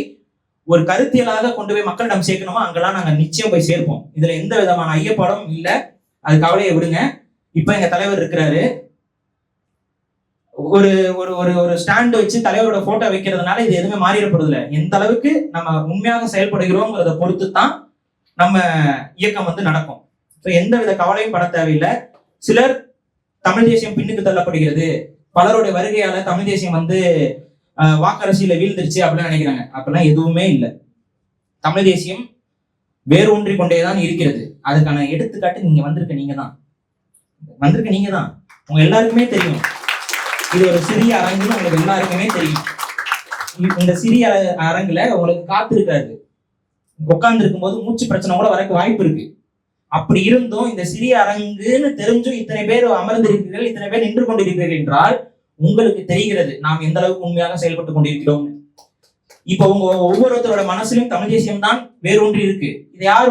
ஒரு கருத்தியலாக கொண்டு போய் மக்களிடம் சேர்க்கணுமோ அங்கெல்லாம் நாங்க நிச்சயம் போய் சேர்ப்போம். இதுல எந்த விதமான ஐயப்பாடும் இல்லை. அது கவலையை விடுங்க. இப்ப எங்க தலைவர் இருக்கிறாரு, ஒரு ஒரு ஒரு ஸ்டாண்ட் வச்சு தலைவரோட போட்டோ வைக்கிறதுனால இது எதுவுமே மாறிடப்படுறது இல்லை. எந்த அளவுக்கு நம்ம உண்மையாக செயல்படுகிறோங்கிறத பொறுத்து தான் நம்ம இயக்கம் நடக்கும். ஸோ எந்த வித கவலையும் பட தேவையில்லை. சிலர் தமிழ் தேசியம் பின்னுக்கு தள்ளப்படுகிறது, பலருடைய வருகையால தமிழ் தேசியம் வாக்கரசியில வீழ்ந்துருச்சு அப்படிலாம் நினைக்கிறாங்க. அப்படிலாம் எதுவுமே இல்லை. தமிழ் தேசியம் வேரூன்றி கொண்டேதான் இருக்கிறது. அதுக்கான எடுத்துக்காட்டு நீங்க வந்திருக்க நீங்க தான். உங்க எல்லாருக்குமே தெரியும், இது ஒரு சிறிய அரங்குன்னு உங்களுக்கு எல்லாருக்குமே தெரியும். இந்த சிறிய அரங்குல உங்களுக்கு காத்து இருக்காது. உட்கார்ந்து இருக்கும்போது மூச்சு பிரச்சனை கூட வரக்கு வாய்ப்பு இருக்கு. அப்படி இருந்தும் இந்த சிறிய அரங்குன்னு தெரிஞ்சும் இத்தனை பேர் அமர்ந்திருக்கிறீர்கள், இத்தனை பேர் நின்று கொண்டிருக்கிறீர்கள் என்றால் உங்களுக்கு தெரிகிறது நாம் எந்த அளவுக்கு உண்மையாக செயல்பட்டு கொண்டிருக்கிறோம். இப்ப உங்க ஒவ்வொருத்தரோட மனசுலயும் தமிழ் தேசியம் தான் வேரூன்றி இருக்கு. இதை யார்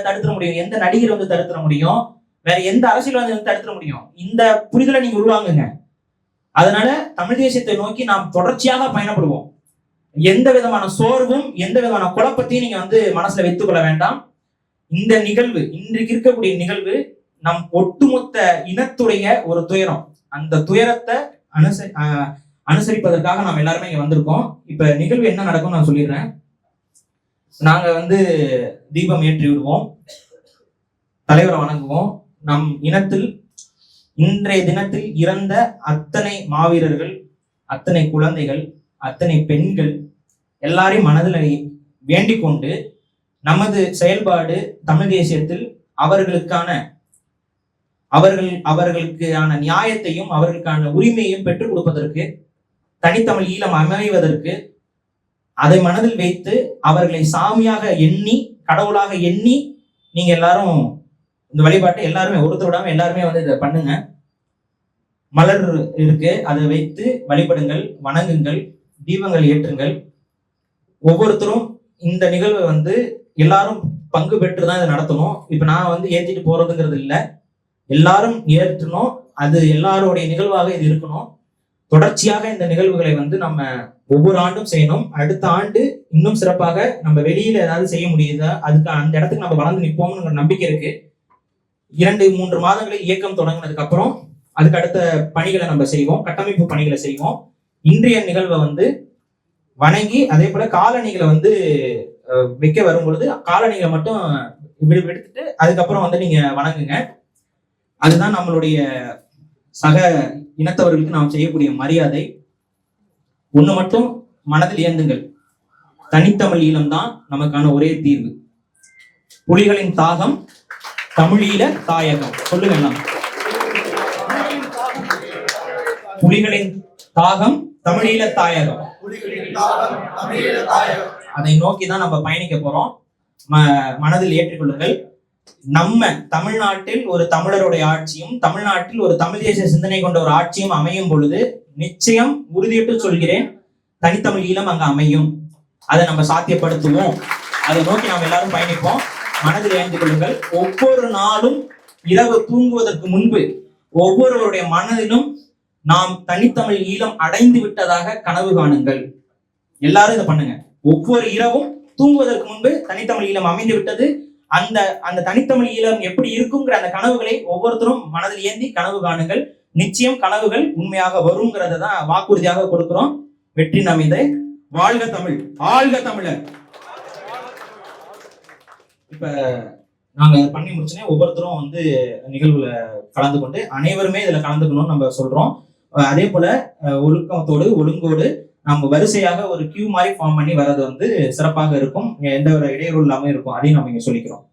தடுத்துட முடியும்? எந்த நடிகர் தடுத்துட முடியும்? வேற எந்த அரசியல் தடுத்துட முடியும்? இந்த புரிதலை நீங்க உருவாங்குங்க. அதனால தமிழ் தேசியத்தை நோக்கி நாம் தொடர்ச்சியாக பயணப்படுவோம். எந்த விதமான சோர்வும் எந்த விதமான குழப்பத்தையும் நீங்க மனசுல வைத்துக் கொள்ள வேண்டாம். இந்த நிகழ்வு, இன்றைக்கு இருக்கக்கூடிய நிகழ்வு நம் ஒட்டுமொத்த இனத்துடைய ஒரு துயரம். அந்த துயரத்தை அனுசரிப்பதற்காக நாம் எல்லாருமே இங்க வந்திருக்கோம். இப்ப நிகழ்வு என்ன நடக்கும் நான் சொல்லிடுறேன். நாங்க தீபம் ஏற்றி விடுவோம், தலைவரை வணங்குவோம். நம் இனத்தில் இன்றைய தினத்தில் இறந்த அத்தனை மாவீரர்கள், அத்தனை குழந்தைகள், அத்தனை பெண்கள் எல்லாரையும் மனதில் வேண்டிக் கொண்டு நமது செயல்பாடு தமிழ் தேசியத்தில் அவர்களுக்கான நியாயத்தையும் அவர்களுக்கான உரிமையையும் பெற்றுக் கொடுப்பதற்கு, தனித்தமிழ் ஈழம் அமைவதற்கு அதை மனதில் வைத்து அவர்களை சாமியாக எண்ணி, கடவுளாக எண்ணி நீங்க எல்லாரும் இந்த வழிபாட்டை எல்லாருமே ஒருத்தர் விடாம எல்லாருமே இதை பண்ணுங்க. மலர் இருக்கு, அதை வைத்து வழிபடுங்கள், வணங்குங்கள், தீபங்கள் ஏற்றுங்கள். ஒவ்வொருத்தரும் இந்த நிகழ்வை எல்லாரும் பங்கு பெற்றுதான் இதை நடத்தணும். இப்ப நான் ஏற்றிட்டு போறதுங்கிறது இல்லை, எல்லாரும் ஏற்றணும். அது எல்லாருடைய நிகழ்வாக இது இருக்கணும். தொடர்ச்சியாக இந்த நிகழ்வுகளை வந்து நம்ம ஒவ்வொரு ஆண்டும் செய்யணும். அடுத்த ஆண்டு இன்னும் சிறப்பாக நம்ம வெளியில ஏதாவது செய்ய முடியுதா, அதுக்கு அந்த இடத்துக்கு நம்ம வளர்ந்து நிற்போம்னு நம்பிக்கை இருக்கு. 2-3 மாதங்களில் இயக்கம் தொடங்கினதுக்கு அப்புறம் அதுக்கு அடுத்த பணிகளை நம்ம செய்வோம், கட்டமைப்பு பணிகளை செய்வோம். இன்றைய நிகழ்வை வந்து வணங்கி அதே போல காலணிகளை வந்து வைக்க வரும் பொழுது காலணிகளை மட்டும் எடுத்துட்டு அதுக்கப்புறம் வந்து நீங்க வணங்குங்க. அதுதான் நம்மளுடைய சக இனத்தவர்களுக்கு நாம் செய்யக்கூடிய மரியாதை. ஒண்ணு மட்டும் மனதில் ஏந்துங்கள், தனித்தமிழ் ஈழம்தான் நமக்கான ஒரே தீர்வு. புலிகளின் தாகம் தமிழீழ தாயகம். சொல்லுங்க எல்லாம். புலிகளின் தாகம் தமிழீழ தாயகம். அதை நோக்கிதான் நம்ம பயணிக்க போறோம். மனதில் ஏற்றுக்கொள்ளுங்கள். நம்ம தமிழ்நாட்டில் ஒரு தமிழருடைய ஆட்சியும் தமிழ்நாட்டில் ஒரு தமிழ் தேசிய சிந்தனை கொண்ட ஒரு ஆட்சியும் அமையும் பொழுது நிச்சயம் உறுதியிட்டு சொல்கிறேன், தனித்தமிழ் ஈழம் அங்க அமையும். அதை நம்ம சாத்தியப்படுத்துவோம். அதை நோக்கி நாம் எல்லாரும் பயணிப்போம். மனதில் ஏந்து கொள்ளுங்கள். ஒவ்வொரு நாளும் இரவு தூங்குவதற்கு முன்பு ஒவ்வொருவருடைய மனதிலும் நாம் தனித்தமிழ் ஈழம் அடைந்து விட்டதாக கனவு காணுங்கள். எல்லாரும் இதை பண்ணுங்க. ஒவ்வொரு இரவும் தூங்குவதற்கு முன்பு தனித்தமிழ் ஈழம் அமைந்து விட்டது, அந்த அந்த தனித்தமிழ் ஈழம் எப்படி இருக்குங்கிற அந்த கனவுகளை ஒவ்வொருத்தரும் மனதில் ஏந்தி கனவு காணுங்கள். நிச்சயம் கனவுகள் உண்மையாக வருங்கிறத தான் வாக்குறுதியாக கொடுக்கிறோம். வெற்றி நமிதை. வாழ்க தமிழ், ஆழ்க தமிழர். இப்ப நாங்க பண்ணி முடிச்சுனே ஒவ்வொருத்தரும் வந்து நிகழ்வுல கலந்து கொண்டு அனைவருமே இதுல கலந்துக்கணும்னு நம்ம சொல்றோம். அதே போல ஒழுக்கத்தோடு ஒழுங்கோடு நம்ம வரிசையாக ஒரு கியூ மாதிரி ஃபார்ம் பண்ணி வர்றது வந்து சிறப்பாக இருக்கும். எந்த ஒரு இடையூறு இல்லாம இருக்கும். அதையும் நம்ம இங்க சொல்லிக்கிறோம்.